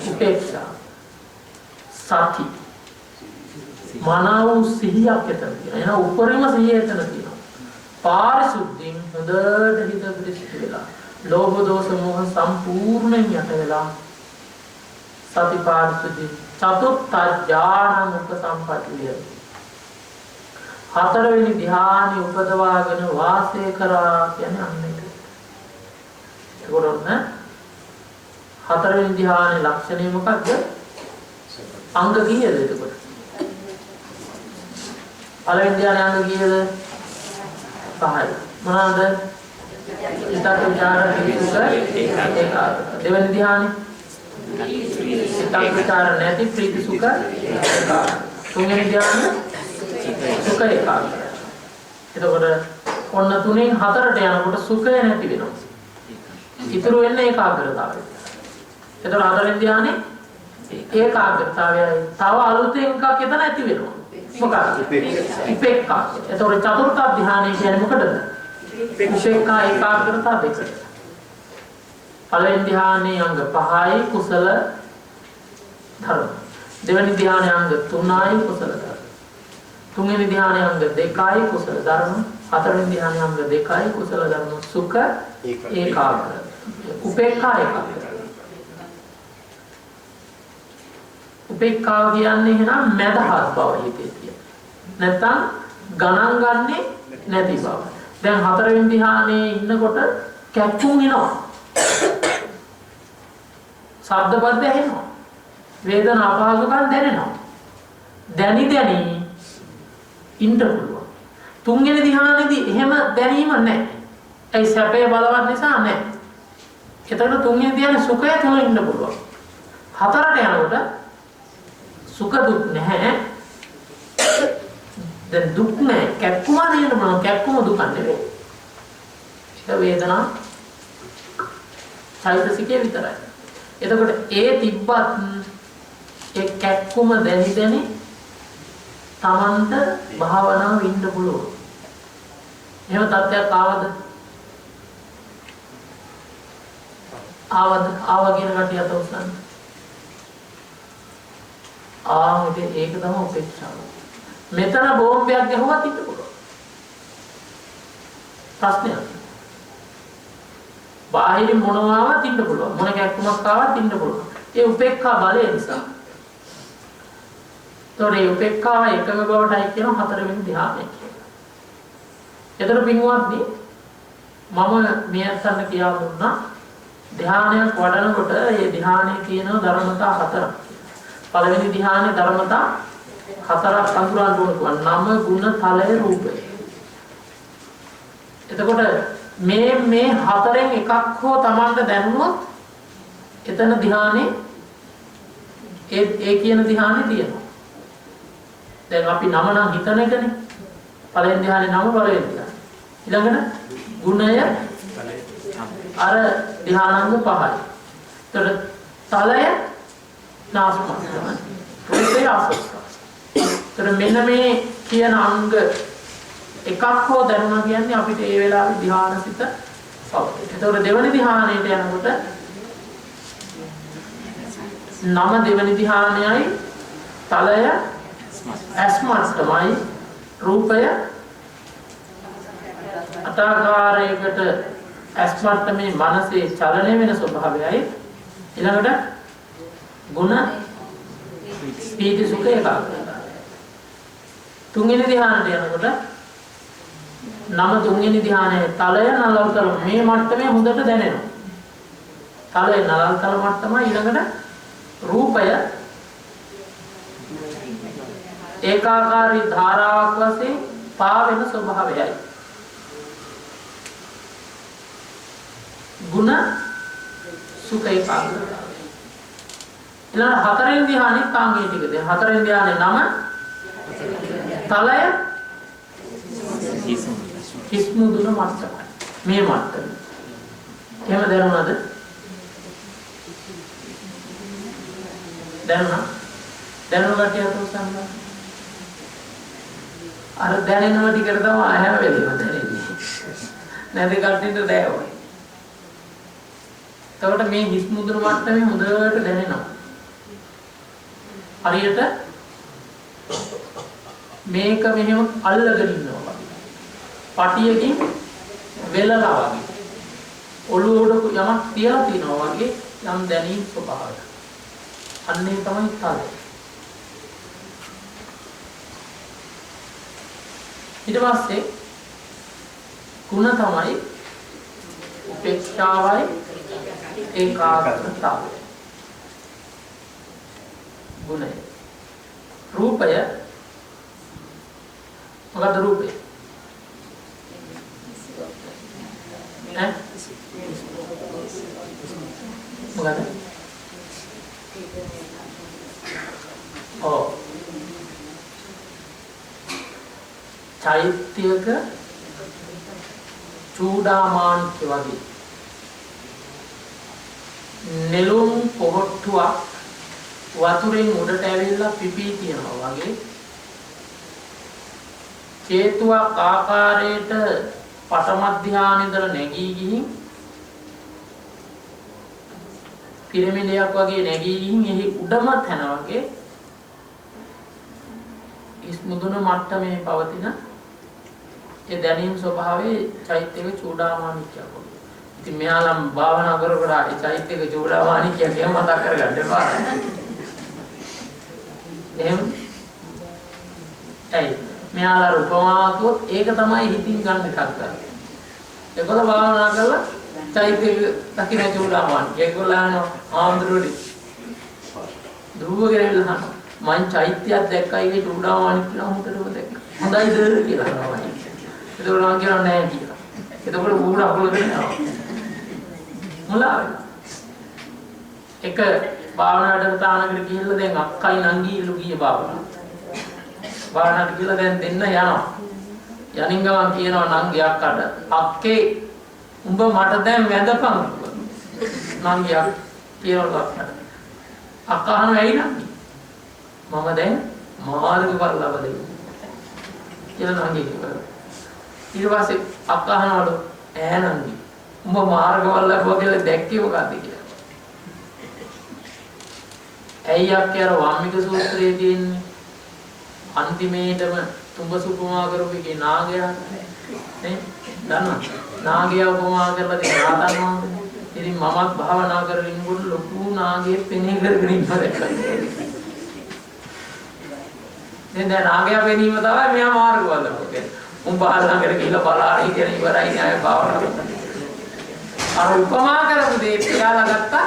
උපේක්ෂා. සති. මනාව සිහියක් එතන තියෙනවා. එන උපරිම සිහිය එතන තියෙනවා. පාරිශුද්ධින් හොඳට හිත පිරිසිදු වෙලා. ලෝභ දෝෂ මොහ සම්පූර්ණයෙන් යට වෙලා. සති පාරිශුද්ධි චතුත්ථ ඥාන උපසම්පත්තිය. හතරවෙනි ධ්‍යානෙ උපදවාගෙන වාසය කරා කියන්නේ අන්න ඒක. ඒකෝරොන්න හතරවෙනි ධ්‍යානෙ ලක්ෂණය මොකක්ද? අංග කීයද එතකොට? පළවෙනි ධ්‍යානෙ අංග කීයද? 5යි. මොනවාද? ඊටත් විචාර පිළිසුක ඒකාග්‍රතාව. දෙවෙනි ධ්‍යානෙ ඊටත් විචාර නැති ප්‍රීති සුඛ ඒකාග්‍රතාව. තුන්වෙනි ධ්‍යානෙ සුඛ ඒකාග්‍රතාව. එතකොට ඔන්න 3න් 4ට යනකොට සුඛය නැති වෙනවා. ඉතුරු වෙන්නේ ඒකාග්‍රතාවය. එතකොට හතරවෙනි ධ්‍යානෙ ඒකාග්‍රතාවයයි. තව අලුතෙන් එකක් එතන ඇති වෙනවා. මොකක්ද? උපේක්ඛා. එතකොට චතුර්ථ ධ්‍යානෙ කියන්නේ මොකටද? උපේක්ඛා ඒකාග්‍රතාව දෙක. පළවෙනි ධ්‍යානයේ අංග 5යි කුසල ධර්ම. දෙවෙනි ධ්‍යානයේ අංග 3යි කුසල ධර්ම. තුන්වෙනි ධ්‍යානයේ අංග 2යි කුසල ධර්ම. හතරවෙනි ධ්‍යානයේ අංග 2යි කුසල ධර්ම. සුඛ ඒකාග්‍ර. උපේක්ඛා ඒකාග්‍ර. උපේක්ඛාව කියන්නේ එහෙනම් මදහත් බව හිතේ තියෙන. නැත්තම් ගණන් ගන්නේ නැති බව. දැන් හතරවෙනි ධ්‍යානයේ ඉන්නකොට කැක්කුම් එනවා. ශබ්ද බද්ද ඇහෙනවා. වේදනා අපහසුකම් දැනෙනවා. දැනි ඉන්න පුළුවන්. තුන්වෙනි ධ්‍යානෙදී එහෙම දැනීම නැහැ. ඒ සැපේ බලවත් නිසා නැහැ. ඒතකොට තුන්වෙනි ධ්‍යානෙ සුඛය තුල ඉන්න පුළුවන්. හතරට යනකොට සුඛ දුක් නැහැ. දැන් දුක් නැහැ. කැක්කුම දෙන්න බලන්න. කැක්කුම දුක නෙවෙයි. ඒක වේදනා චෛතසිකේ විතරයි. එතකොට ඒ තිබ්බත් ඒ කැක්කුම දැනි තමන්ට භාවනාව ඉන්න පුළුවන්. එහෙම තත්ත්වයක් ආව කියන කටිය අත උස්සන්න. ඒක තමයි උපේක්ෂාව. මෙතන බෝම්බයක් ගහුවත් ඉන්න පුළුවන්. ප්‍රශ්නයක්. බාහිර මොනවාවත් ඉන්න පුළුවන්. මොන කැක්කුමක් ආවත් ඉන්න පුළුවන්. ඒ උපේක්ඛා බලය නිසා. ඒතොරේ උපේක්ඛාව එකම බවටයි කියන හතරවෙනි ධ්‍යානය කියන්නේ. ඒතර පින්වත්නි මම මේ අසන්න කියලා දුන්නා ධ්‍යානයක් වඩනකොට මේ ධ්‍යානයේ තියෙන ධර්මතා හතරක්. පළවෙනි ධ්‍යානයේ ධර්මතා හතරක් අඳුරන්න ඕන. නම ගුණ ඵලය රූපය. එතකොට මේ හතරෙන් එකක් හෝ Tamanda දැනුනොත් එතන ධ්‍යානයේ ඒ කියන ධ්‍යානෙ තියෙනවා. දැන් අපි නම නම් හිතන එකනේ. පළවෙනි ධ්‍යානෙ නම පළවෙනි ධ්‍යානෙ. ඊළඟට ගුණය අර ධ්‍යානාංග 5යි. එතකොට තලය නාස්මස්තම රූපය ආසස්ස. එතකොට මෙන්න මේ කියන අංග එකක් හෝ දැනුණා කියන්නේ අපිට ඒ වෙලාවේ ධ්‍යානසිත පවතින. එතකොට දෙවෙනි ධ්‍යානයට යනකොට නම දෙවෙනි ධ්‍යානයයි තලය අස්මස්තමයි රූපය අටාකාරයකට අස්මස්තමේ මනසේ චලනය වෙන ස්වභාවයයි ඊළඟට ගුණ පීති සුඛ ඒකාග්‍රතාවය. තුන්වෙනි ධ්‍යානයට යනකොට නම තුන්වෙනි ධ්‍යානයේ තලය නලල් කර මේ මට්ටමේ හොඳට දැනෙනවා. තලය නලල් කර මට්ටම ඊළඟට රූපය ඒකාකාරී ධාරාවක් වශයෙන් පාවෙන ස්වභාවයයි. ගුණ සුඛ ඒකාග්‍රතාවය. ඊළඟ හතරෙන් ධ්‍යානෙ කාංගේ ටිකද හතරෙන් ධ්‍යානෙ නම තලය හිස් මුදුන මට්ටමයි. මේ මට්ටම. එහෙම දැනුණාද? දැනුණා? දැනුණ කටිය තෝසන්න. අර දැනෙනවා ටිකට තමයි හැම වෙලේම දැනෙන්නේ. නැද කටින්ට දැයවයි. එතකොට මේ හිස් මුදුන මට්ටමේ හොඳට දැනෙනවා. හරියට මේක මෙහෙම අල්ලගෙන ඉන්නවා වගේ. පටියකින් වෙලලා වගේ. ඔළුවට යමක් තියලා තිනවා වගේ යම් දැනීම් ස්වභාවයක්. අන්නේ තමයි තලය. ඊට පස්සේ ಗುಣ තමයි උපේක්ෂාවයි ඒකාග්‍රතාවය. ගුණය. රූපය මොකද රූපය? ඈ? මොකද? චෛත්‍යක චූඩාමාණික්‍ය වගේ නෙළුම් පොහොට්ටුවක් වතුරෙන් උඩට ඇවිල්ලා පිපී තියනවා වගේ හේතුවක් ආකාරයට පඨම ධානයේ ඉඳලා නැගී ගිහින් පිරමිඩයක් වගේ නැගී ගිහින් එහි උඩම තැන වගේ ඉස්මුදුන මට්ටමේ පවතින ඒ දැනීම් ස්වභාවයේ චෛත්‍යක චූඩාමාණික්‍ය වගේ. ඉතින් මෙයාලම් භාවනා කර කර ඒ චෛත්‍යක චූඩාමාණික්‍ය කියන මතක් කරගන්න එපා. එහෙනම් මෙයාලා උපමාවකුත් ඒක තමයි හිතින් ගන්න එකක් ගන්න. ඒකවල භාවනා කරලා චෛත්‍යක දකින්න චූඩාමාණික්‍ය. ඒගොල්ලන් ආන්දරුවනේ දුරුව ගෙනල්ලා මං චෛත්‍යයක් දැක්කා ඒකේ චූඩාමාණික්‍ය කියලා හොඳටම දැක්කා. හොඳයිද කියලා අහනවා. ඒක උනා කියනවා නෑ කියලා. එතකොට ඌර අකුල දෙනවා. මුලාව. එක භාවනාවට තානකට ගිහිල්ලා දැන් අක්කයි නංගිලු ගිය භාවනාව. භාවනාවට ගිහිල්ලා දැන් දෙන්න යනවා. යනින් ගමන් කියනවා නංගි අක්කට අක්කේ උඹ මට දැන් වැඳපන්. නංගියා කියනවා අක්කට. අක්කා අහනවා ඇයි නංගි? මම දැන් මාර්ගඵල ලබදෙයි. කියලා නංගි කිව්වා. ඊට පස්සේ අක්කා අහනවලු ඈ නංගි උඹ මාර්ගඵල ලැබුවා කියලා දැක්කේ මොකද්ද කියලා. ඇයි අක්කේ අර වම්මික සූත්‍රයේ තියෙන්නේ අන්තිමේටම තුඹ සුපමා කරපුගේ නාගයා නේ දන්නවද? නාගයා උපමා කරලා තියෙන රාතන් වහන්සේ. ඉතින් මමත් භාවනා කරගෙන ඉන්නකොට ලොකු නාගයෙක් පෙනී කරගෙන ඉන්නවා දැක්කා. දැන් නාගයා පෙනීම තමයි මෙයා මාර්ගඵල ලැබුවා. උන් බාහිර ගිහිල්ලා බලාගෙන කියන ඉවරයි න්යාය භාවනා කරනවා. අර උපමා කරපු දේ පියාලා ගත්තා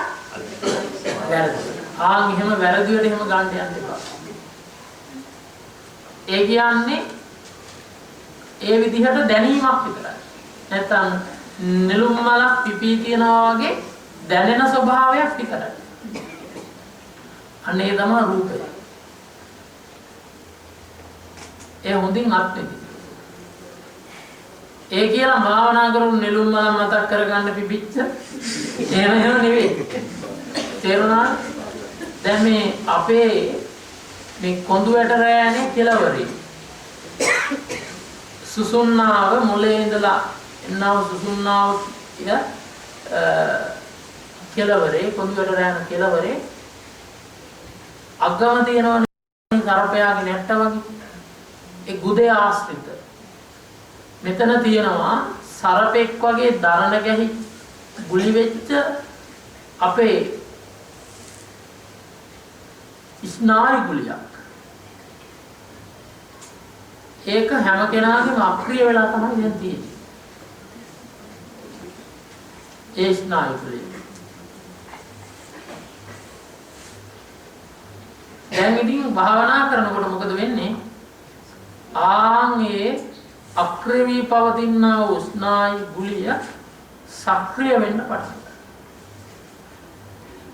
වැරදි. ආන් එහෙම වැරදියට එහෙම ගන්න යන්න එපා. ඒ කියන්නේ ඒ විදිහට දැනීමක් විතරයි. නැත්තම් නෙළුම් මලක් පිපී තියනවා වගේ දැනෙන ස්වභාවයක් විතරයි. අනේ තමයි රූපය. ඒ හොඳින් අත්විඳි. ඒ කියලා භාවනා කරුණු නෙළුම් මල මතක් කරගන්න පිපිච්ච එහෙම නෙවෙයි. තේරුණා? දැන් මේ අපේ මේ කොඳු වැට රෑනේ කෙලවරේ සුසුම්නාව මුලේ ඉඳලා එන්නව සුසුම්නාව ඉල කෙලවරේ කොඳු වැට රෑන කෙලවරේ අග්ගම තියෙනවනේ කරපයාගේ නැට්ට වගේ ඒ ගුදේ ආශ්‍රිත මෙතන තියෙනවා සරපෙක් වගේ දරණ ගැහි ගුලි වෙච්ච අපේ ස්නායු ගුලියක්. ඒක හැම කෙනාගේම අක්‍රිය වෙලා තමයි දැන් තියෙන්නේ. ඒ ස්නායු ගුලිය. දැන් ඉතින් භාවනා කරනකොට මොකද වෙන්නේ? ආන්ගේ අක්‍රිය පවතිනා වූ ස්නායු ගුලිය සක්‍රිය වෙන්න පටන් ගන්නවා.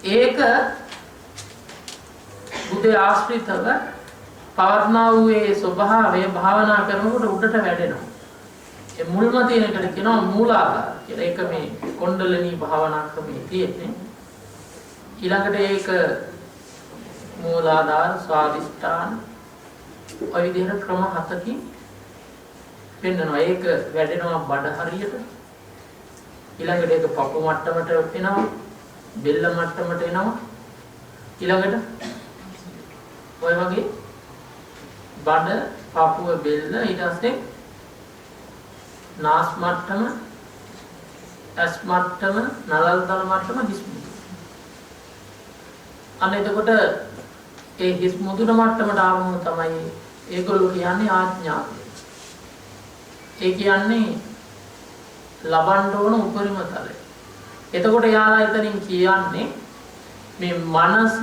ඒක බුදේ ආශ්‍රිතව පවත්නා වූ ඒ ස්වභාවය භාවනා කරනකොට උඩට වැටෙනවා. ඒ මුල්ම තියෙන එකට කියනවා මූලාධාර කියලා. ඒක මේ කොණ්ඩලිනී භාවනා ක්‍රමයේ තියෙන්නේ. ඊළඟට ඒක මූලාධාර ස්වාදිෂ්ඨාන ඔය විදිහට ක්‍රම 7කින් පෙන්නනවා. ඒක වැටෙනවා බඩ හරියට. ඊළඟට ඒක පපු මට්ටමට එනවා. බෙල්ල මට්ටමට එනවා. ඊළඟට ඔය වගේ බඩ පපුව බෙල්ල ඊට පස්සේ නාස් මට්ටම ඇස් මට්ටම නළල් තල මට්ටම හිස් මුදුන. අන්න එතකොට ඒ හිස් මුදුන මට්ටමට ආවම තමයි ඒගොල්ලෝ කියන්නේ ආඥාව. ඒ කියන්නේ ලබන්න ඕන උපරිම තලය. එතකොට යාලා එතනින් කියන්නේ මේ මනස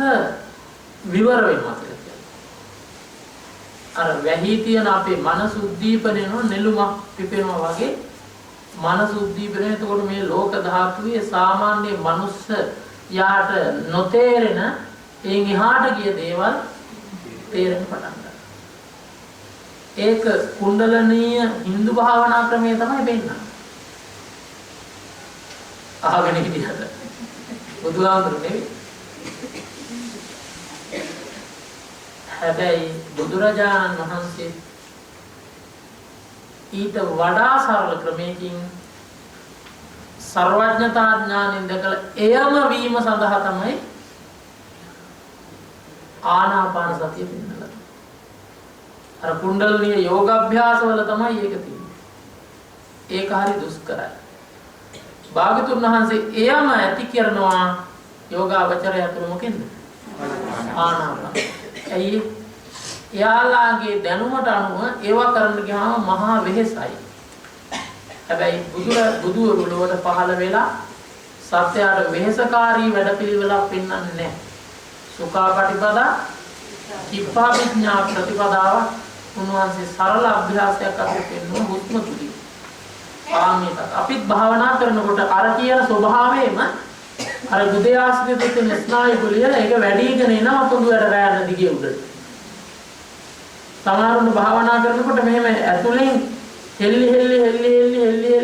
විවර වෙනවා කියලා. අර වැහි තියෙන අපේ මනස උද්දීපනය වෙනවා නෙළුමක් පිපෙනවා වගේ මනස උද්දීපනය. එතකොට මේ ලෝක ධාතුවේ සාමාන්‍ය මනුස්ස යාට නොතේරෙන එයින් එහාට ගිය දේවල් තේරෙන්න පටන් ගන්නවා. ඒක කුණ්ඩලනීය හින්දු භාවනා ක්‍රමය තමයි වෙන්නේ. අහගෙන හිටියද බුදුහාමුදුරු නෙවෙයි. හැබැයි බුදුරජාණන් වහන්සේ ඊට වඩා සරල ක්‍රමයකින් සර්වඥතා ඥානින් දැකලා එයම වීම සඳහා තමයි ආනාපාන සතිය දෙන්නලා. අර කුණ්ඩලිනී යෝගාභ්‍යාසවල තමයි ඒක තියෙන්නේ. ඒක හරි දුෂ්කරයි. භාගතුන් වහන්සේ එයම ඇති කරනවා යෝගාවචරය තුළ මොකෙන්ද? ආනාපාන. ඇයි? එයාලාගේ දැනුමට අනුව ඒවා කරන්න ගියාම මහා වෙහෙසයි. හැබැයි බුදුවරු ලොවට පහළ වෙලා සත්‍යයට වෙහෙසකාරී වැඩපිළිවෙලක් පෙන්වන්නේ නැහැ. සුඛාපටිපදා කිප්පාවිඥා ප්‍රතිපදාව උන්වහන්සේ සරල අභ්‍යාසයක් අපිට පෙන්වන හුස්ම තුලින්. ආමිත අපිත් භාවනා කරනකොට අර කියන ස්වභාවයෙන්ම අර බුදේ ආශ්‍රිත තියෙන ස්නායු ගුලිය ඒක වැඩිගෙන එනවා පොදුවට රැඳ දිගේ උඩට. සමහරවල් භාවනා කරනකොට මෙහෙම ඇතුලෙන් හෙල්ලි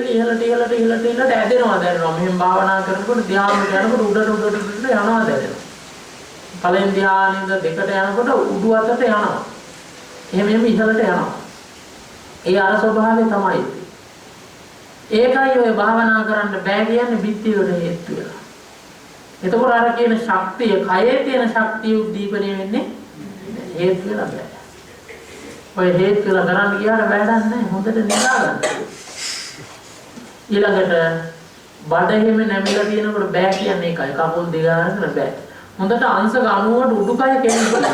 ඉහළට ඇදෙනවා දැනෙනවා. මෙහෙම භාවනා කරනකොට ධ්‍යානෙට යනකොට උඩට යනවා දැනෙනවා. පළවෙනි ධ්‍යානෙන්ද දෙකට යනකොට උඩු අතට යනවා. එහෙම ඉහළට යනවා. ඒ අර ස්වභාවය තමයි. ඒකයි ඔය භාවනා කරන්න බෑ කියන්නේ බිත්ති වල හේතු වෙලා. එතකොට අර කියන ශක්තිය, කයේ තියෙන ශක්තිය උද්දීපනය වෙන්නේ හේතු වෙලා බෑ. ඔය හේතු වෙලා කරන්න ගියාට වැඩක් නැහැ. හොඳට නිදා ගන්න. ඊළඟට බඩ එහෙම නැමිලා තියෙනකොට බෑ කියන්නේ ඒකයි. කකුල් දිගාගෙන බෑ. හොඳට අංශක 90ට උඩුකය කෙනෙකුට.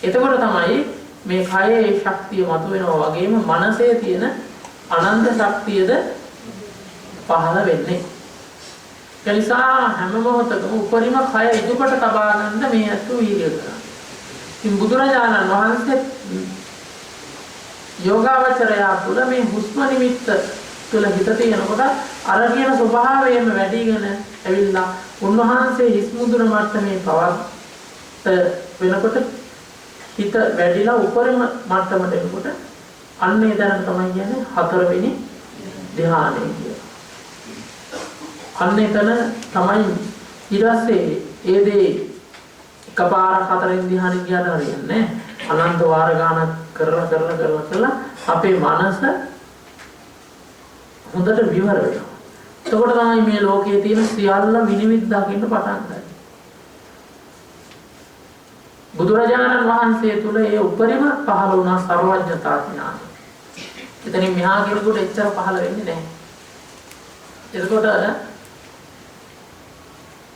එතකොට තමයි මේ කයේ ශක්තිය මතුවෙනවා වගේම මනසේ තියෙන අනන්ත ශක්තියද පහළ වෙන්නේ. ඒ නිසා හැම මොහොතකම උපරිම කය ඉදුකට තබා ගන්න මේ අතු වීර්ය කරනවා. ඉතින් බුදුරජාණන් වහන්සේ යෝගාවචරය තුළ මේ හුස්ම නිමිත්ත තුළ හිත තියෙනකොට අර කියන ස්වභාවයෙන්ම වැඩිගෙන ඇවිල්ලා උන්වහන්සේ හිස් මුදුන මට්ටමේ පවත් වෙනකොට හිත වැඩිලා උපරිම මට්ටමට එනකොට අන්නේ දැනන තමයි කියන්නේ හතරවෙනි ධ්‍යානය කියලා. අන්නේ තන තමයි ඊට පස්සේ ඒ දේ එකපාරක් හතරවෙනි ධ්‍යානෙ ගියාට හරියන්නේ නැහැ. අනන්ත වාර ගානක් කරලා අපේ මනස හොඳට විවර වෙනවා. එතකොට තමයි මේ ලෝකයේ තියෙන සියල්ල විනිවිද දකින්න පටන් ගන්නේ. බුදුරජාණන් වහන්සේ තුල ඒ උපරිම පහළ වුණා සර්වඥතා ඥානය. එතනින් මෙහා කෙනෙකුට එච්චර පහළ වෙන්නේ නැහැ. එතකොට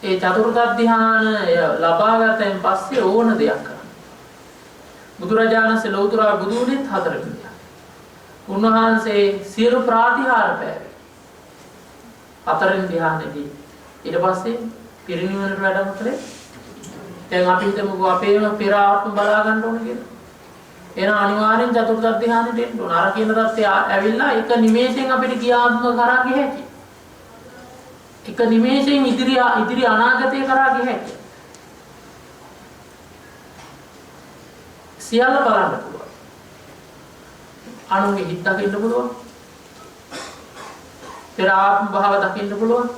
ඒ චතුර්ථ ධ්‍යානය ලබාගතෙන් පස්සේ ඕන දෙයක් කරන්න. බුදුරජාණන්සේ ලෞතර බුදුනෙත් හතරවෙනි ධ්‍යානය. උන්වහන්සේ සියලු ප්‍රාතිහාර පෑවේ. හතරවෙනි ධ්‍යානෙදී ඊට පස්සේ පිරිනිවනට වැඩම කළේ. දැන් අපි හිතමුකෝ අපේම පෙර ආත්ම බලා ගන්න ඕන කියලා. එහෙනම් අනිවාර්යෙන් චතුර්ථ ධ්‍යානෙට එන්න ඕන. අර කියන தත්ත්වය ඇවිල්ලා එක නිමේෂයෙන් අපිට කියාත්ම කරා ගිය හැකි. එක නිමේෂයෙන් ඉදිරි අනාගතය කරා ගිය හැකි. සියල්ල බලන්න පුළුවන්. අනුන්ගේ හිත දකින්න පුළුවන්. පෙර ආත්ම භාව දකින්න පුළුවන්.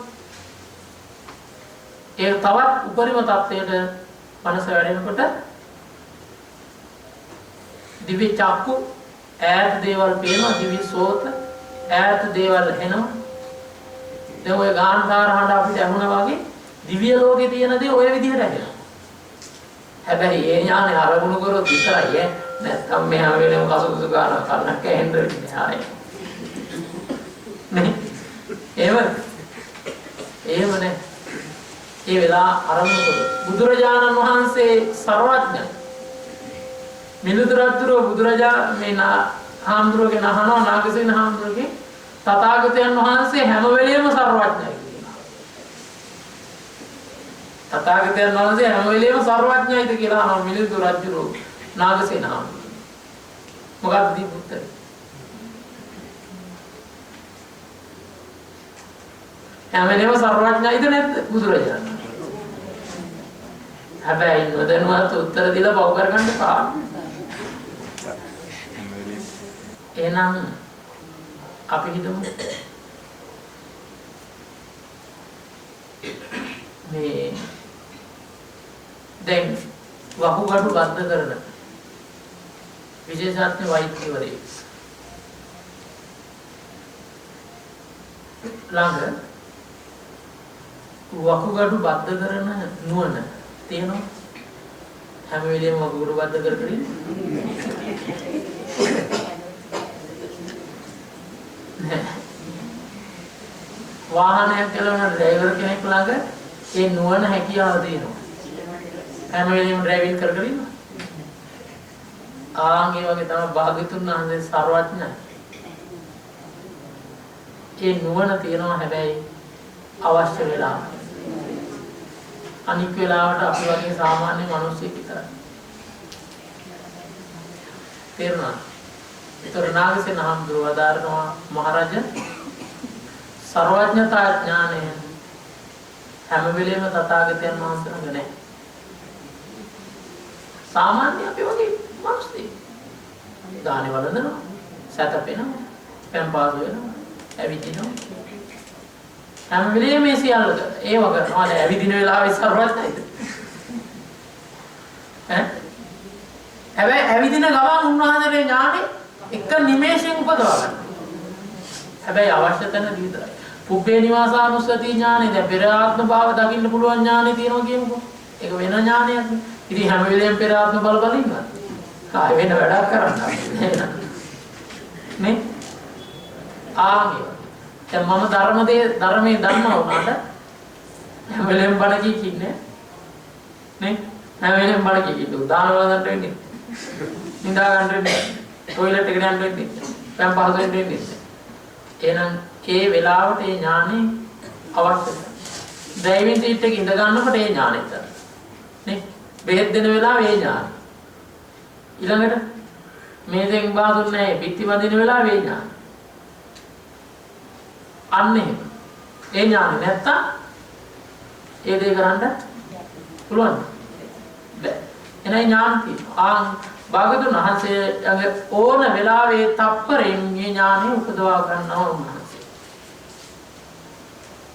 ඒ තවත් උපරිම තත්ත්වයට මනස වැඩෙනකොට දිව්‍ය චක්කු ඈත දේවල් පේනවා, දිව්‍ය සෝත ඈත දේවල් එනවා. දැන් ඔය ගාන්ධාර හඬ අපිට ඇහුණා වගේ දිව්‍ය ලෝකේ තියෙන දේ ඔය විදිහට ඇහෙනවා. හැබැයි ඒ ඥානේ අරමුණු කරොත් විතරයි නැත්තම් මෙහා වෙනම කසුසු ගන්න කන්නක් ඇහෙන්න වෙන්නේ ආයේ. නේ? එහෙමනේ. ඒ වෙලාව අරමුණු කරොත් බුදුරජාණන් වහන්සේ සර්වඥ මිනුදුරතුරු හාමුදුරුවෝගේ අහනවා නාගසේන හාමුදුරුවෝගේ තථාගතයන් වහන්සේ හැම වෙලෙම සර්වඥයි කියනවා. තථාගතයන් වහන්සේ හැම වෙලෙම සර්වඥයිද කියලා අහනවා මිනුදුරතුරු නාගසේන හාමුදුරුවෝ. මොකක්ද දී උත්තරේ? හැම වෙලෙම සර්වඥයිද නැද්ද බුදුරජාණන්? හැබැයි නොදැනුවත් උත්තර දීලා පව කරගන්න එපා. එහෙනම් අපි හිතමු මේ දැන් වහුගඩු බද්ධ කරන විශේෂඥ වෛද්‍යවරයෙක් ළඟ වහුගඩු බද්ධ කරන නුවණ තියෙනවා. හැම වෙලේම වහුගඩු බද්ධ කර කර වාහනයක් ගලවන ඩ්‍රයිවර් කෙනෙක් ළඟ ඒ නුවණ හැකියාව තියෙනවා. හැම වෙලේම ඩ්‍රයිවිං කර කර ඉන්නවා. ආන්ගේ වගේ තමයි භාග්‍යතුන් වහන්සේ සර්වඥයි. ඒ නුවණ තියෙනවා හැබැයි අවශ්‍ය වෙලාවට. අනික් වෙලාවට අපි වගේ සාමාන්‍ය මිනිස්සෙක් විතරයි. තේරුණා? ඒතර නාගසේන හාමුදුරුවෝ වදාරනවා මහරජ සර්වඥතා ඥානය හැම වෙලේම තථාගතයන් වහන්සේ ළඟ නැහැ. සාමාන්‍ය අපි වගේ මිනිස්සු දානේ වළඳනවා, සැතපෙනවා, පෙන්පාසු වෙනවා, ඇවිදිනවා. හැම වෙලේම මේ සියල්ල ඒව කරනවා. ඇවිදින වෙලාවේ සර්වඥයිද? හැබැයි ඇවිදින ගමන් උන්වහන්සේගේ ඥානෙ එක නිමේෂයෙන් උපදවා ගන්න. හැබැයි අවශ්‍ය තැන විතරයි. පුබ්බේ නිවාසානුස්සති ඥානෙ දැන් පෙර ආත්ම භාව දකින්න පුළුවන් ඥානෙ තියෙනවා කියමුකෝ. ඒක වෙන ඥානයක්. ඉතින් හැම වෙලෙම පෙර ආත්ම බල බල ඉන්නවා. කාය වෙන වැඩක් කරන්න. නේ? ආගේ. දැන් මම ධර්මයේ දන්නවා උනාට හැම වෙලෙම බණ කියින්නේ. නේ? හැම වෙලෙම බණ කියින්නේ. දාන වලකට වෙන්නේ. නිදා ගන්න වෙන්නේ. ටොයිලට් එකට යන්න වෙන්නේ. පෑන් පහසු වෙන්න වෙන්නේ. එහෙනම් ඒ වෙලාවට ඒ ඥානෙ අවශ්‍යයි. ඩ්‍රයිවිං සීට් එකේ ඉඳ ගන්නකොට ඒ ඥානෙ තමයි. නේ? බෙහෙත් දෙන වෙලාවේ ඒ ඥානෙ. ඊළඟට මේසෙන් බාදුන්නේ නැහැ. පිටි වදින වෙලාවේ ඒ ඥානෙ. අන්න එහෙම. ඒ ඥානෙ නැත්තම් ඒ දේ කරන්න පුළුවන්. බැ. එනයි ඥාන තියෙනවා. භාගතුන් වහන්සේගේ ඕන වෙලාවේ තප්පරෙන් මේ ඥානෙ උපදවා ගන්නවා උන්වහන්සේ.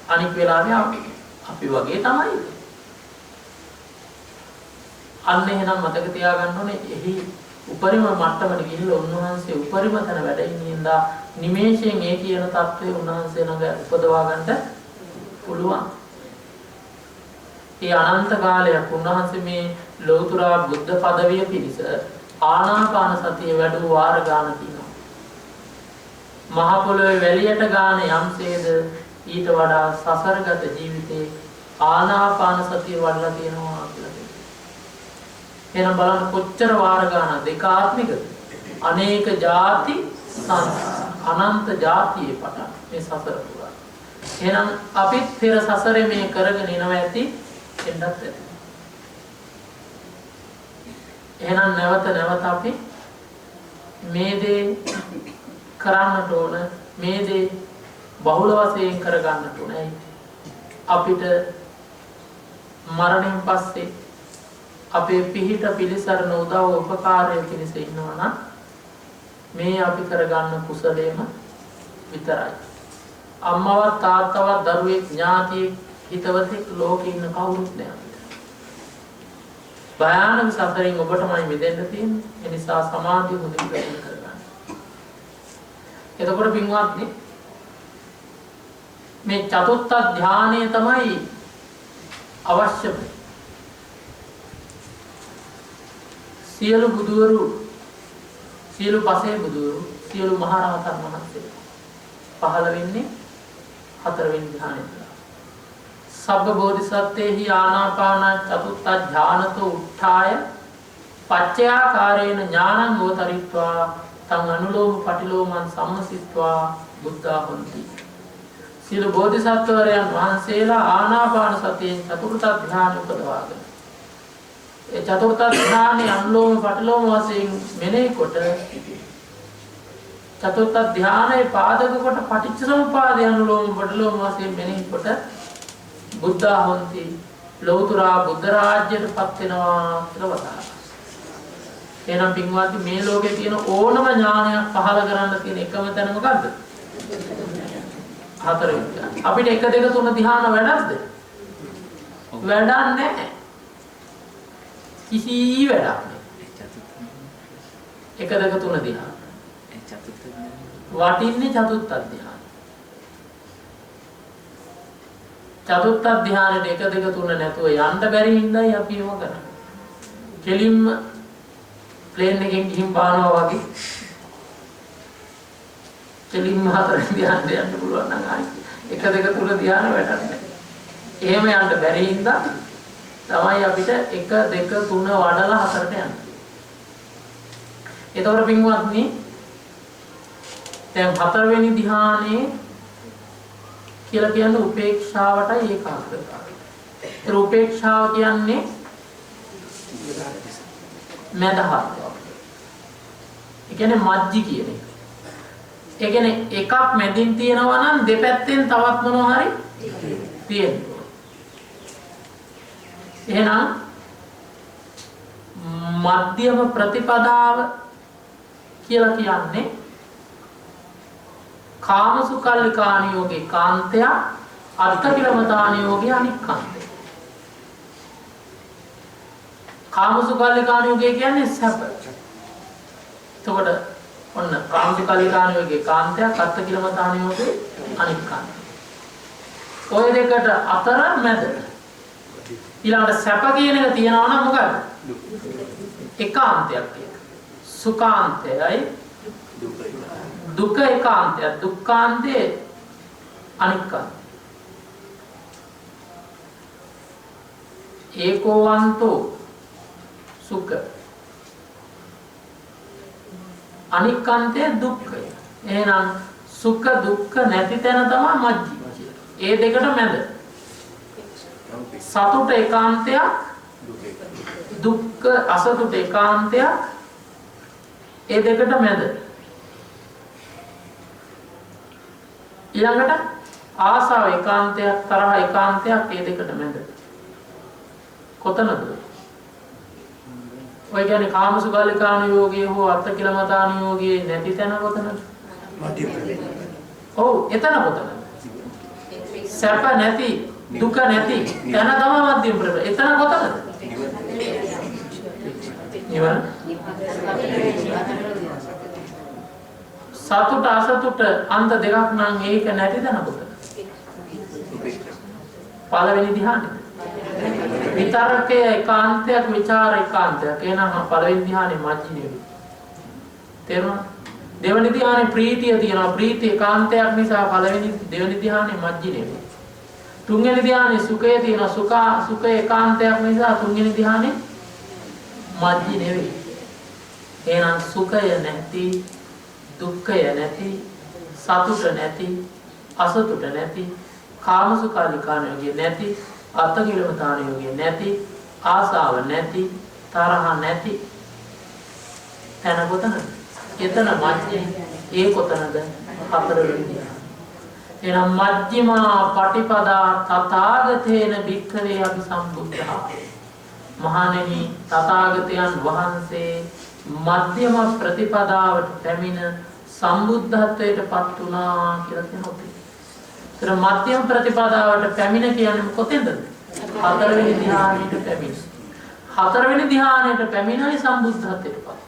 අනික් වෙලාවේ අපි වගේ තමයි. අන්න එහෙනම් මතක තියාගන්න ඕනේ එහි උපරිම මට්ටමට ගිහිල්ලා උන්වහන්සේ උපරිම තැන වැඩ ඉඳින්දා නිමේෂයෙන් ඒ කියන தත්ත්වය උන්වහන්සේ ළඟ උපදවා ගන්න පුළුවන්. ඒ අනන්ත කාලයක් උන්වහන්සේ මේ ලෞතර බුද්ධ පදවිය පිණිස ආනාපාන සතිය වැඩි වාර ගාන තියෙනවා. මහ පොළොවේ වැලියට ගාන යම්සේද ඊට වඩා සසරගත ජීවිතේ ආනාපාන සතිය වඩලා තියෙනවා කියලා. එහෙනම් බලන්න කොච්චර වාර ගාන දෙකාත්මිකද? අනේක ಜಾති අනන්ත ಜಾතියේ පටන් මේ සසර පුරා. එහෙනම් අපිත් පෙර සසරේ මේ කරගෙන ඉනවා ඇති එන්නත් ඇති. එහෙනම් නැවත අපි මේ දේ කරන්නට ඕන, මේ දේ බහුල වශයෙන් කරගන්නට ඕනේ. අපිට මරණයෙන් පස්සේ අපේ පිහිට පිළිසරණ උදව් උපකාරය පිණිස ඉන්නවා නම් මේ අපි කරගන්න කුසලයේම විතරයි. අම්මවත් තාත්තවත් දරුවෙක් ඥාතියෙක් හිතවතෙක් ලෝකේ ඉන්න කවුරුත් නෑ. භයානක සතරෙන් ඔබටමයි මිදෙන්න තියෙන්නේ. ඒ නිසා සමාධිය හොඳින් ප්‍රගුණ කරගන්න. එතකොට පින්වත්නි මේ චතුත්ථ ධානය තමයි අවශ්‍ය. සියලු බුදුවරු සියලු පසේ බුදුවරු සියලු මහරහතන් වහන්සේලා පහළ වෙන්නේ හතරවෙනි ධානයේ. සබ්බ බෝධිසත්වේහි ආනාපාන චතුත්ථ ධානතෝ උත්ථාය පච්චයාකාරේන ඥානං ගෝතරිත්වා තං අනුලෝම පටිලෝමං සම්මසිත්වා බුද්ධා හොಂತಿ. සියලු බෝධිසත්වයන් වහන්සේලා ආනාපාන සතියෙන් චතුර්ථ ධානය උපදවාගෙන ඒ චතුර්ථ ධානයේ අනුලෝම පටිලෝම වශයෙන් මෙනෙහි කොට චතුර්ථ ධානයේ පාදක කොට පටිච්චසමුපාදය අනුලෝම පටිලෝම වශයෙන් මෙනෙහි කොට බුද්ධා හොಂತಿ ලෞතුරා බුද්ධ රාජ්‍යයට පත් වෙනවා කියලා වදාළා. එහෙනම් පින්වත්නි මේ ලෝකේ තියෙන ඕනම ඥානයක් පහළ කරන්න තියෙන එකම තැන මොකද්ද? හතරවෙනි ධ්‍යාන. අපිට 1 2 3 ධ්‍යාන වැඩක්ද? වැඩක් නැහැ. කිසි වැඩක් නැහැ. 1 2 3 ධ්‍යාන. වටින්නේ චතුත්ථ ධ්‍යාන. චතුත්ථ ධ්‍යානෙට 1 2 3 නැතුව යන්න බැරි හින්දායි අපි ඒව කරන්නේ. කෙලින්ම ප්ලේන් එකෙන් ගිහින් බානවා වගේ කෙලින්ම හතරවෙනි ධ්‍යානෙට යන්න පුළුවන් නම් ආයි 1 2 3 ධ්‍යාන වැඩක් නැහැ. එහෙම යන්න බැරි හින්දා තමයි අපිට 1 2 3 වඩලා හතරට යන්නේ. ඒතකොට පින්වත්නි දැන් හතරවෙනි ධ්‍යානයේ කියලා කියන්නේ උපේක්ෂාවටයි ඒකාග්‍රතාවයට. ඒ උපේක්ෂාව කියන්නේ මදහත්. ඒ කියන්නේ මජ්ජි කියන එක. ඒ කියන්නේ එකක් මැදින් තියෙනවා නම් දෙපැත්තෙන් තවත් මොනවා හරි තියෙනවා. එහෙනම් මධ්‍යම ප්‍රතිපදාව කියලා කියන්නේ කාමසුකල්ලිකානියෝගේ කාන්තය අර්ථකිලමතානියෝගේ අනික්කාන්තය. කාමසුකල්ලිකානියෝගේ කියන්නේ සැප. එතකොට ඔන්න කාමසුකල්ලිකානියෝගේ කාන්තය අර්ථකිලමතානියෝගේ අනික්කාන්තය. ඔය දෙකට අතර මැද ඊළඟට සැප කියන එක තියනවා නම් මොකද? ඒකාන්තයක් ඒක. සුඛාන්තයයි දුක්ඛ ඒකාන්තය දුක්ඛාන්තේ අනික්කාන්තය. ඒකෝවන්තෝ සුඛ අනික්කාන්තය දුක්ඛය. එහෙනම් සුඛ දුක්ඛ නැති තැන තමයි මජ්ජි. ඒ දෙකට මැද සතුට ඒකාන්තයක් දුක්ඛ අසතුට ඒකාන්තයක් ඒ දෙකට මැද ඊළඟට ආසාව ඒකාන්තයක් තරහ ඒකාන්තයක් ඒ දෙකට මැද කොතනද? ඔය කියන්නේ කාමසුකල්ලිකාන යෝගයේ හෝ අර්ථකිලමතාන යෝගයේ නැති තැන කොතනද? ඔව් එතන කොතනද? සැප නැති දුක නැති තැන තමයි මධ්‍යම ප්‍රතිපද. එතන කොතනද? නිවන. සතුට අසතුට අන්ත දෙකක් නම් ඒක නැති තැන කොතනද? පළවෙනි ධ්‍යානෙ. විතරකය ඒකාන්තයක් විචාර ඒකාන්තයක්. එහෙනම් පළවෙනි ධ්‍යානෙ මජ්ජි නෙවෙයි. තේරුණා? දෙවෙනි ධ්‍යානෙ ප්‍රීතිය තියෙනවා. ප්‍රීති ඒකාන්තයක් නිසා පළවෙනි දෙවෙනි ධ්‍යානෙ මජ්ජි නෙවෙයි. තුන්වෙනි ධ්‍යානෙ සුඛය තියෙනවා. සුඛ ඒකාන්තයක් නිසා තුන්වෙනි ධ්‍යානෙ මජ්ජි නෙවෙයි. එහෙනම් සුඛය නැති දුක්ඛය නැති සතුට නැති අසතුට නැති කාමසුඛාලිකාන යෝගය නැති අත්කිලමතාන යෝගය නැති ආසාව නැති තරහ නැති තැන කොතනද? එතන මජ්ජි. ඒ කොතනද? හතරවෙනි. එහෙනම් මජ්ක්‍ධිමා පටිපදා තථාගතේන භික්ඛවේ අපි සම්බුද්ධා. මහණෙනි තථාගතයන් වහන්සේ මධ්‍යම ප්‍රතිපදාවට පැමිණ සම්බුද්ධත්වයට පත් වුණා කියලා කියනවා. ඒතර මධ්‍යම ප්‍රතිපදාවට පැමිණ කියන්නේ කොතෙන්ද? හතරවෙනි ධ්‍යානෙට පැමිණ. හතරවෙනි ධ්‍යානෙට පැමිණයි සම්බුද්ධත්වයට පත්.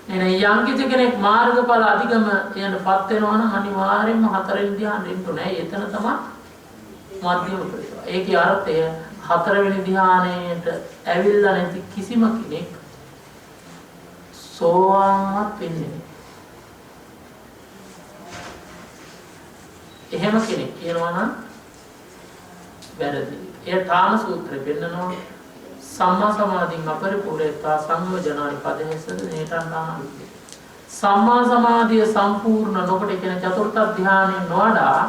එහෙනම් යම් කිසි කෙනෙක් මාර්ගඵල අධිගම යනපත් වෙනවා නම් අනිවාර්යයෙන්ම හතරවෙනි ධ්‍යානෙට නෑ. එතන තමයි මධ්‍යම ප්‍රතිපදාව. ඒකේ අර්ථය හතරවෙනි ධ්‍යානයට ඇවිල්ලා නැති කිසිම කෙනෙක් සෝවාන්වත් වෙන්නේ නෑ. එහෙම කෙනෙක් කියනවා නම් වැරදි. ඒ ඨාන සූත්‍රය පෙන්නනවා සම්මා සමාධින් අපරිපූර්ණතා සංයෝජනානි පදේශ නේතන්නාන. සම්මා සමාධිය සම්පූර්ණ නොකොට කියන චතුර්ථ ධ්‍යානෙ නොවඩා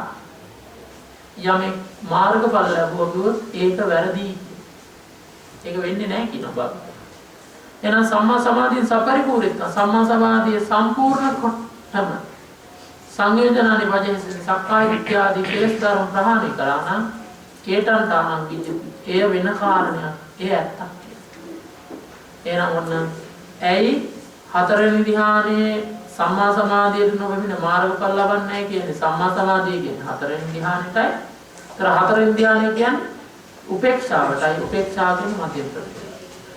යමෙක් මාර්ගඵල ලැබුවොත් ඒක වැරදි. ඒක වෙන්නේ නැහැ කියන බව. එහෙනම් සම්මා සමාධියෙන් සපරිපූර්ණතා සම්මා සමාධිය සම්පූර්ණ කොටම සංයෝජනානි පදේශ සක්කාය විද්‍යාදී කෙලෙස් ධර්ම ප්‍රහාණය කරා නම් කේතන්තානං විද්‍ය එය වෙන කාරණයක්. ඒ ඇත්තක්. එහෙනම් ඔන්න ඇයි හතරවෙනි ධ්‍යානයේ සම්මා සමාධියට නොවෙමින මාර්ගඵල ලබන්නේ නැහැ කියන්නේ සම්මා සමාධිය කියන්නේ හතරවෙනි ධ්‍යානෙටයි. ඒතර හතරවෙනි ධ්‍යානය කියන්නේ උපේක්ෂාවටයි. උපේක්ෂාව කියන්නේ මධ්‍යම ප්‍රතිපදාව.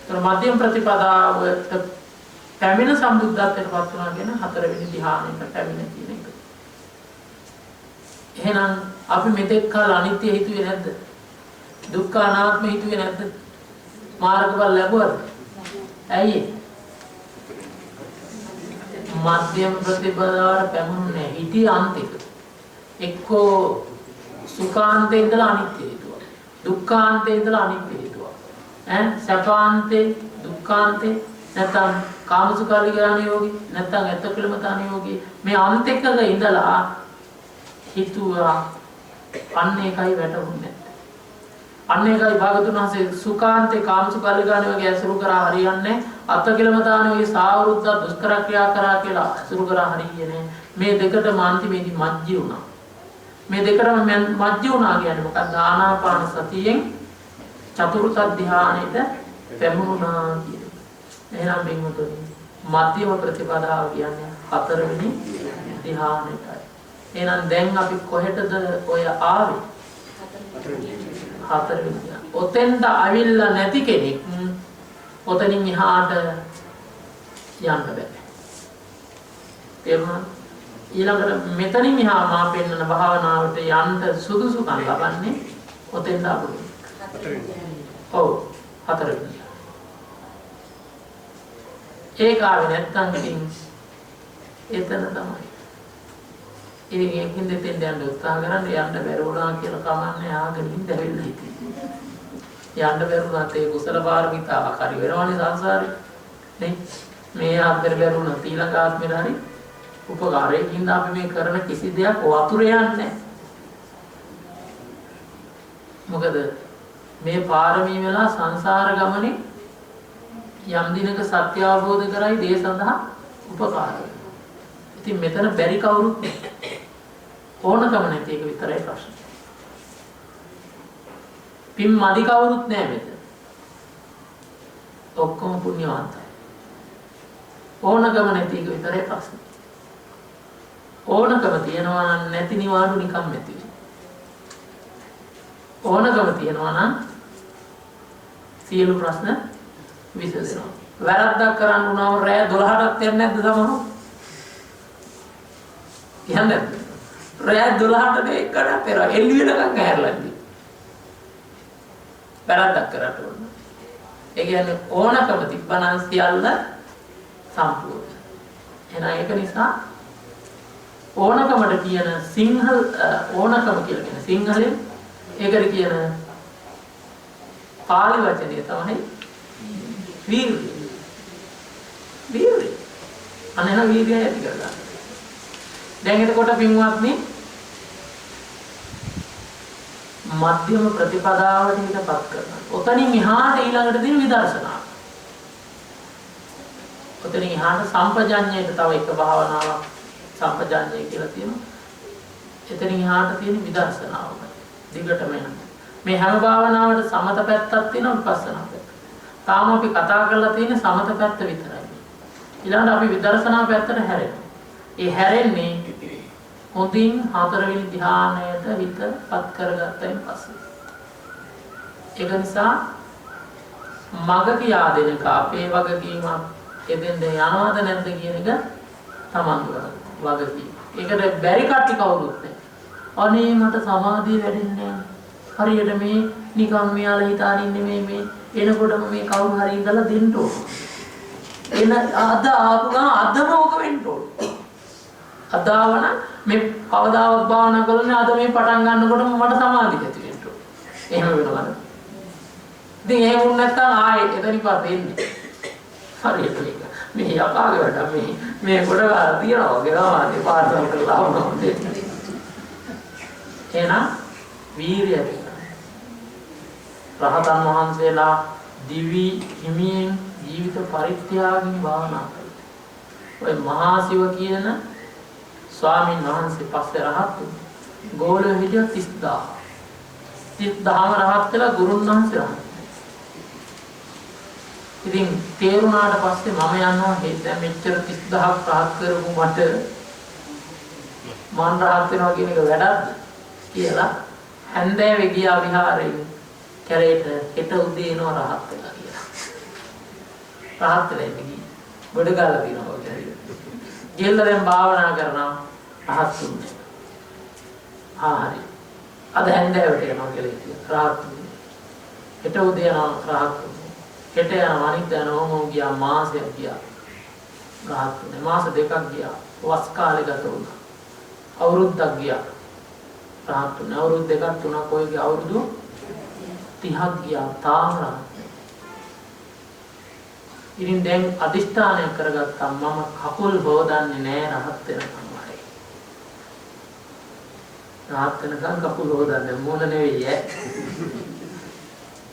ඒතර මධ්‍යම ප්‍රතිපදාවට පැමිණ සම්බුද්ධත්වයට පත් වුණා කියන හතරවෙනි ධ්‍යානෙට පැමිණ කියන එක. එහෙනම් අපි මෙතෙක් කල අනිත්‍ය හිතුවේ නැද්ද? දුක්ඛ අනාත්ම හිතුවේ නැද්ද? මාර්ගඵල ලැබුවද? ඇයි? මධ්‍යම ප්‍රතිපදාවට පැමුණේ හිතේ අන්තික. එක්කෝ සුඛාන්තේ ඉඳලා අනිත්‍ය හිතුවා. දුක්ඛාන්තේ ඉඳලා අනිත්‍ය හිතුවා. සපාන්තේ දුක්ඛාන්තේ නැත්නම් කාමසුඛාලිකාන යෝගී නැත්නම් අත්තකලමතාන යෝගී මේ අන්තිකක ඉඳලා හිතුවා අන්න ඒකයි වැටුනේ. අන්න ඒකයි භාගතුන් වහන්සේ සුඛාන්තේ කාමසුඛාලිකාන වගේ අසුරු කරා හරියන්නේ අත්තකලමතාන වගේ සාවෘත්ත දුෂ්කර ක්‍රියා කරා කියලා අසුරු කරා හරියන්නේ මේ දෙකට මාන්තිමේදී මජ්ජි වුණා. මේ දෙකම මජ්ජි වුණා කියන්නේ මොකක්ද? ආනාපාන සතියෙන් චතුර්ථ ධ්‍යානෙට පැමුණා කියන්නේ. එහෙනම් බින්දුතුනි මධ්‍යම ප්‍රතිපදාව කියන්නේ හතරවෙනි ධ්‍යානෙටයි. එහෙනම් දැන් අපි කොහෙටද ඔය ආවේ? හතරවෙනි ධ්‍යාන. ඔතෙන්ද අවිල්ලා නැති කෙනෙක් ඔතනින් එහාට යන්න බෑ. තේරුණාද? ඊළඟට මෙතනින් එහා මා පෙන්නන භාවනාවට යන්න සුදුසුකම් ලබන්නේ ඔතෙන්ද අපුරු. ඔව් හතරවෙනි. ඒක ආවේ නැත්තම් ඉතින් එතන තමයි. ඉතින් දෙතෙන් යන්න උත්සාහ කරන්න යන්න බැරුණා කියලා කමන්නේ ආගෙන ඉඳ වෙන්නේ ඉතින්. යන්න බැරුණාත් ඒ කුසල පාරමිතාවක් හරි වෙනවනේ සංසාරේ. නේ? මේ ආත්මෙ බැරුණා ඊළඟ ආත්මෙට හරි උපකාරයකින් අපි මේ කරන කිසි දෙයක් වතුරේ යන්නේ නැහැ. මොකද මේ පාරමී වෙලා සංසාර ගමනේ යම් දිනක සත්‍ය අවබෝධ කරයි දේ සඳහා උපකාර වෙනවා. ඉතින් මෙතන බැරි කවුරුත් ඕනකම නැති එක විතරයි ප්‍රශ්නේ. පින් මදි කවුරුත් නැහැ මෙතන. ඔක්කොම පුණ්‍යවන්තයි. ඕනකම නැති එක විතරයි ප්‍රශ්නේ. ඕනකම තියනවා නම් නැති නිවාඩු නිකම් නැති. ඕනකම තියනවා නම් සියලු ප්‍රශ්න විසඳෙනවා. වැරද්දක් කරන්න උනම රෑ 12ටත් යන්නේ නැද්ද සමහරව? යන්නේ නැද්ද? රෑ 12ට දෙකකට පෙර එළි වෙනකන් ඇහැරලා ඉන්නේ. වැරද්දක් කරන්න ඕන. ඒ කියන්නේ ඕනකම තිබ්බනම් සියල්ල සම්පූර්ණ. එහෙනම් ඒක නිසා ඕනකමට කියන සිංහල ඕනකම කියලා කියන සිංහලෙන් ඒකට කියන පාලි වචනය තමයි වීර්ය. වීර්ය. අනේන වීර්යය ඇති කරගන්න. දැන් එතකොට පින්වත්නි මධ්‍යම ප්‍රතිපදාවට හිතපත් කරනවා. ඔතනින් එහාට ඊළඟට දින විදර්ශනා. ඔතනින් එහාට සම්පජඤ්ඤයට තව එක භාවනාවක් සම්පජඤ්ඤය කියලා තියෙනවා. එතනින් එහාට තියෙන විදර්ශනාව. දිගටම යනවා. මේ හැම භාවනාවකට සමත පැත්තක් තියෙනවා විපස්සනා පැත්තක්. තාම අපි කතා කරලා තියෙන සමත පැත්ත විතරයි. ඊළඟට අපි විදර්ශනා පැත්තට හැරෙනවා. ඒ හැරෙන්නේ හොඳින් හතරවෙනි ධ්‍යානයට හිතපත් කරගත්තයින් පස්සේ. ඒක නිසා මග කියා දෙන එක අපේ වගකීමක්. එදෙන්ද යනවද නැද්ද කියන එක තමන්ගේ වගකීම. ඒකට බැරි කට්ටි කවුරුත් නැහැ. අනේ මට සමාධිය වැඩෙන්නේ නැහැ. හරියට මේ නිකන් මෙයාලා හිතාගෙන ඉන්නේ මේ එනකොටම මේ කවුරු හරි ඉඳලා දෙන්න ඕන. එන අද ආපු ගමන් අදම ඕක වෙන්න ඕන. අදාවන මේ කවදාවත් භාවනා කරන්නේ අද මේ පටන් ගන්නකොටම මට සමාධිය ඇති වෙන්න ඕන. එහෙම වෙනවද? ඉතින් එහෙම වුණ නැත්නම් ආයෙත් එතනින් පස්සේ එන්නේ. හරියට මේක. මේ යකාගේ වැඩ මේ කොට ගාලා තියනවා වගේ තමයි පාඩම් කරලා වුණා දෙන්නේ. එහෙනම් වීරිය රහතන් වහන්සේලා දිවි හිමියෙන් ජීවිත පරිත්‍යාගයෙන් භාවනා කළා. ඔය මහා සිව කියන ස්වාමීන් වහන්සේ පස්සේ රහත් ගෝලෙ හිටිය 30000. 30000ම රහත් වෙලා ගුරුන් වහන්සේ රහත්. ඉතින් තේරුණාට පස්සේ මම යනවා දැන් මෙච්චර 30000ක් රහත් කරපු මට මන් රහත් වෙනවා කියන එක වැඩක්ද කියලා හැන්දෑවේ ගියා විහාරේ කැලේට හෙට උදේ එනවා රහත් වෙලා කියලා. රහත් වෙලා ඉන්නේ. ගොඩ ගාලා දිනවා කියලා. ගිහලා දැන් භාවනා කරනවා රහත් වෙන්නේ. හරි. අද හැන්දෑවට එනවා කියලා කිව්වා. රහත් වෙන්නේ. හෙට උදේ යනවා රහත් වෙන්නේ. හෙට යනවා අනිත් යනවා ගියා මාසයක් ගියා. රහත් වෙන්නේ. මාස දෙකක් ගියා. වස් කාලේ ගත වුණා. අවුරුද්දක් ගියා. රහත් වෙන්නේ. අවුරුදු දෙකක් තුනක් ඔයගේ අවුරුදු 30ක් ගියා තාම රහත්. ඉතින් දැන් අදිෂ්ඨානය කරගත්තා මම කකුල් හොදන්නේ නැහැ රහත් වෙනකම් වරේ. රහත් වෙනකම් කකුල් හොදන්නේ මොන නෙවෙයි ඈ.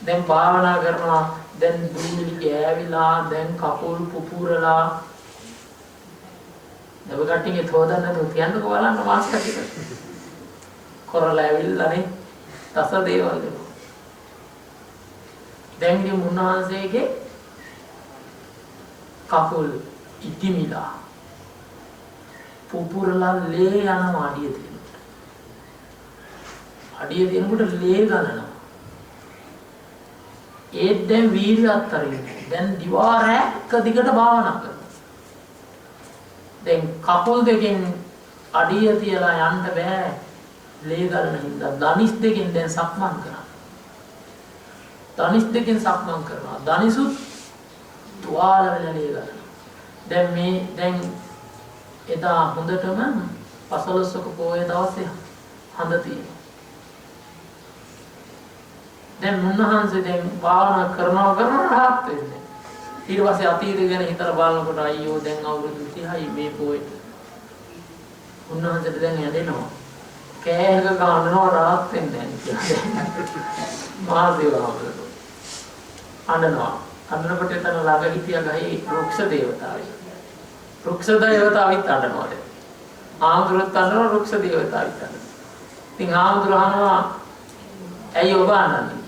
දැන් භාවනා කරනවා දැන් දුන්නි ගෑවිලා දැන් කකුල් පුපුරලා දෙව කට්ටියගේ හොදන්න නෝ තියන්නකෝ බලන්න මාස්ටර් ටික. කරලා ඇවිල්ලානේ තස දේවල් දෙනවා. දැන් මේ මුන්නාන්සේගේ කකුල් ඉතිමිලා පුපුරලා ලේ යනවා අඩිය තියෙනකොට. අඩිය තියෙනකොට ලේ ගලනවා. ඒත් දැන් වීර්ය අත්තරින්නේ. දැන් දිවා රැක්ක දිගට භාවනා කරනවා. දැන් කකුල් දෙකෙන් අඩිය තියලා යන්න බෑ. ලේ ගලන හින්දා ධනිස් දෙකෙන් දැන් සක්මන් කරනවා. ධනිස් දෙකෙන් සක්මන් කරනවා. ධනිසුත් තුවාල වෙලා ලේ ගලනවා. දැන් එදා හොඳටම පසළොස්වක පොය දවසේ හඳ තියෙනවා. දැන් මුන්නහන්සේ දැන් භාවනා කරනවා රහත් වෙන්නේ. ඊට පස්සේ අතීතය ගැන හිතලා බලනකොට අයියෝ දැන් අවුරුදු 30යි මේ පොයට. මුන්නහන්සේට දැන් යදෙනවා. කෑහක ගන්නවා රහත් වෙන්නේ නැහැ කියලා. මහදේවවරු අඬනවා. අඬනකොට එතන ළඟ හිටියා ගහේ වෘක්ෂ දේවතාවයි. වෘක්ෂ දේවතාවිත් අඬනවා. ආමුදුරත් අඬනවා වෘක්ෂ දේවතාවිත් අඬනවා. ඉතින් ආමුදුර අහනවා ඇයි ඔබ අඬන්නේ?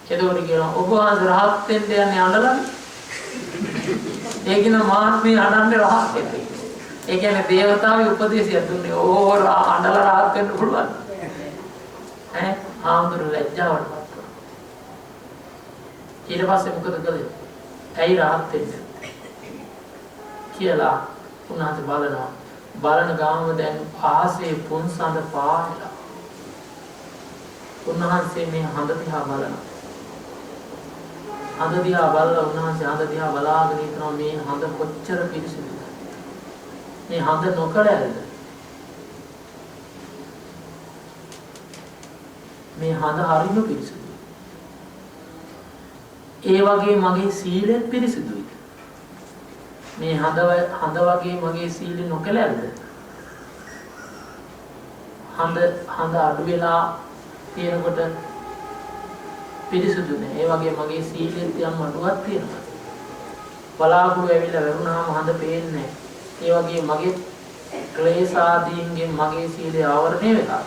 එතකොට කියනවා ඔබ වහන්සේ රහත් වෙන්න යන්නේ අඬලානේ. ඒ කියන මාත්මේ අඬන්නේ රහත් වෙන්න. ඒ කියන්නේ දේවතාවි උපදේශය දුන්නේ ඕ අඬලා රහත් වෙන්න පුළුවන්. ආමුදුර ලැජ්ජාවට පත් වුණා. ඊට පස්සේ මොකද කළේ? ඇයි රහත් වෙන්නේ කියලා උන්වහන්සේ බලනවා. බලන ගාම දැන් ආසේ පුන්සඳ පායලා. උන්වහන්සේ මේ හඳ දිහා බලනවා. හඳ දිහා බලලා උන්වහන්සේ හඳ දිහා බලාගෙන ඉන්නවා මේ හඳ කොච්චර පිරිසිදුද. මේ හඳ නොකඩැල්ද. මේ හඳ හරිම පිරිසිදුයි. ඒ වගේ මගේ සීලෙත් පිරිසිදුයි. මේ හඳ වගේ මගේ සීලෙ නොකැලැල්ද. හඳ අඩු වෙලා තියෙනකොට පිරිසුදු නෑ. ඒ වගේ මගේ සීලෙත් යම් අඩුවක් තියෙනවා. බලාකුළු ඇවිල්ලා වැරුණාම හඳ පේන්නේ නෑ. ඒ වගේ මගේ ක්ලේශ ආදීන්ගෙන් මගේ සීලය ආවරණය වෙලා.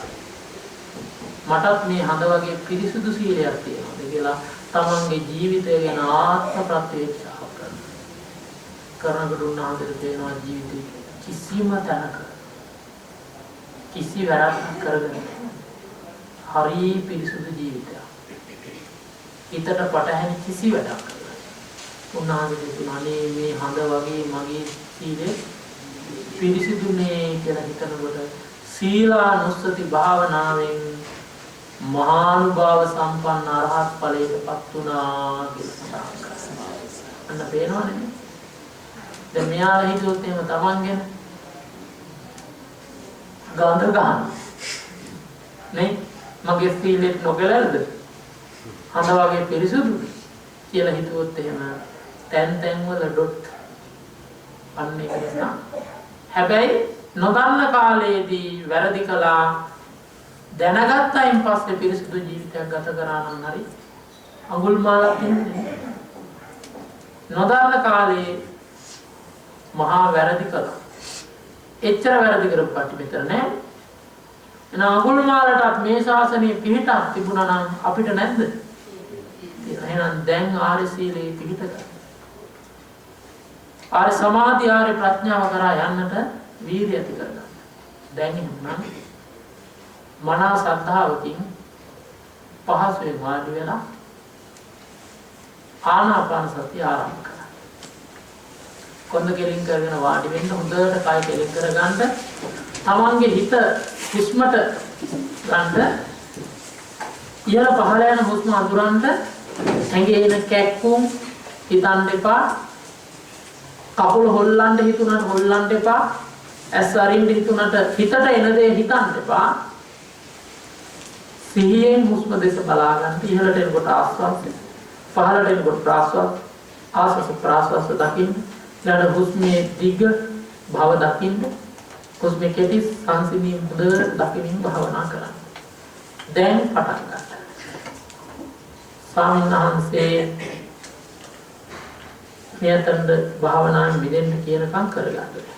මටත් මේ හඳ වගේ පිරිසුදු සීලයක් තියෙනවා කියලා තමන්ගේ ජීවිතය ගැන ආත්ම ප්‍රත්‍යක්ෂාව කරනකොට උන්වහන්සේට තේනවා ජීවිතේ කිසිම තැනක කිසි වැරද්දක් කරගෙන හරි පිරිසුදු ජීවිතයක්. හිතට පටහැනි කිසි වැඩක් කරලා. උන්වහන්සේ තුනනේ මේ හඳ වගේ මගේ සීලේ පිරිසිදුනේ කියලා හිතනකොට සීලානුස්සති භාවනාවෙන් මහානුභාව සම්පන්න අරහත් ඵලයටපත් වුණා කියලා අන්න පේනවනේ. දැන් මෙයාලා හිතුවොත් එහෙම Taman ගැන ගාඳ ගන්න නේ මගේ සීලෙත් නොගලල්ද හඳ වගේ පිරිසුදු කියලා හිතුවොත් එහෙම තැන් වල ඩොට් අන්න ඒක නිසා. හැබැයි නොදන්න කාලයේදී වැරදි කළා දැනගත්තයින් පස්සේ පිරිසුදු ජීවිතයක් ගත කරා නම් හරි අඟුල්මාලක් තියෙන්නේ. නොදන්න කාලේ මහා වැරදි කළා. එච්චර වැරදි කරපු කටි මෙතන නෑ. එන අඟුල්මාලටත් මේ ශාසනයේ පිහිටක් තිබුණා නම් අපිට නැද්ද? එහෙනම් දැන් ආර්ය සීලේ පිහිට ගන්න. ආර්ය සමාධි ආර්ය ප්‍රඥාව කරා යන්නට වීර්යය ඇති කරගන්න. දැන් එහෙනම් මනා ශ්‍රද්ධාවකින් පහසුවෙන් වාඩි වෙලා ආනාපාන සතිය ආරම්භ කරන්න. කොන්ද කෙලින් කරගෙන වාඩි වෙන්න හොඳට කය කෙලින් කරගන්න. තමන්ගේ හිත හුස්මට ගන්න. ඉහළ පහළ යන හුස්ම අඳුරන්න. ඇඟේ එන කැක්කුම් හිතන්න එපා. කකුල හොල්ලන්න හිතුණාට හොල්ලන්න එපා. ඇස් අරින්න හිතුණාට හිතට එන දේ හිතන්න එපා. සිහියෙන් හුස්ම දෙස බලා ගන්න. ඉහළට එනකොට ආස්වාද, පහළට එනකොට ප්‍රාස්වාද, ආස්වාද ප්‍රාස්වාද දකින්න. ඊළඟ හුස්මේ දිග භව දකින්න. හුස්මේ කෙටි සංසිඳීම් හොඳට දකින්න භාවනා කරන්න. දැන් පටන් ගන්න. ස්වාමීන් වහන්සේ මෙතනද භාවනාවෙන් මිදෙන්න කියනකම් කරගන්න.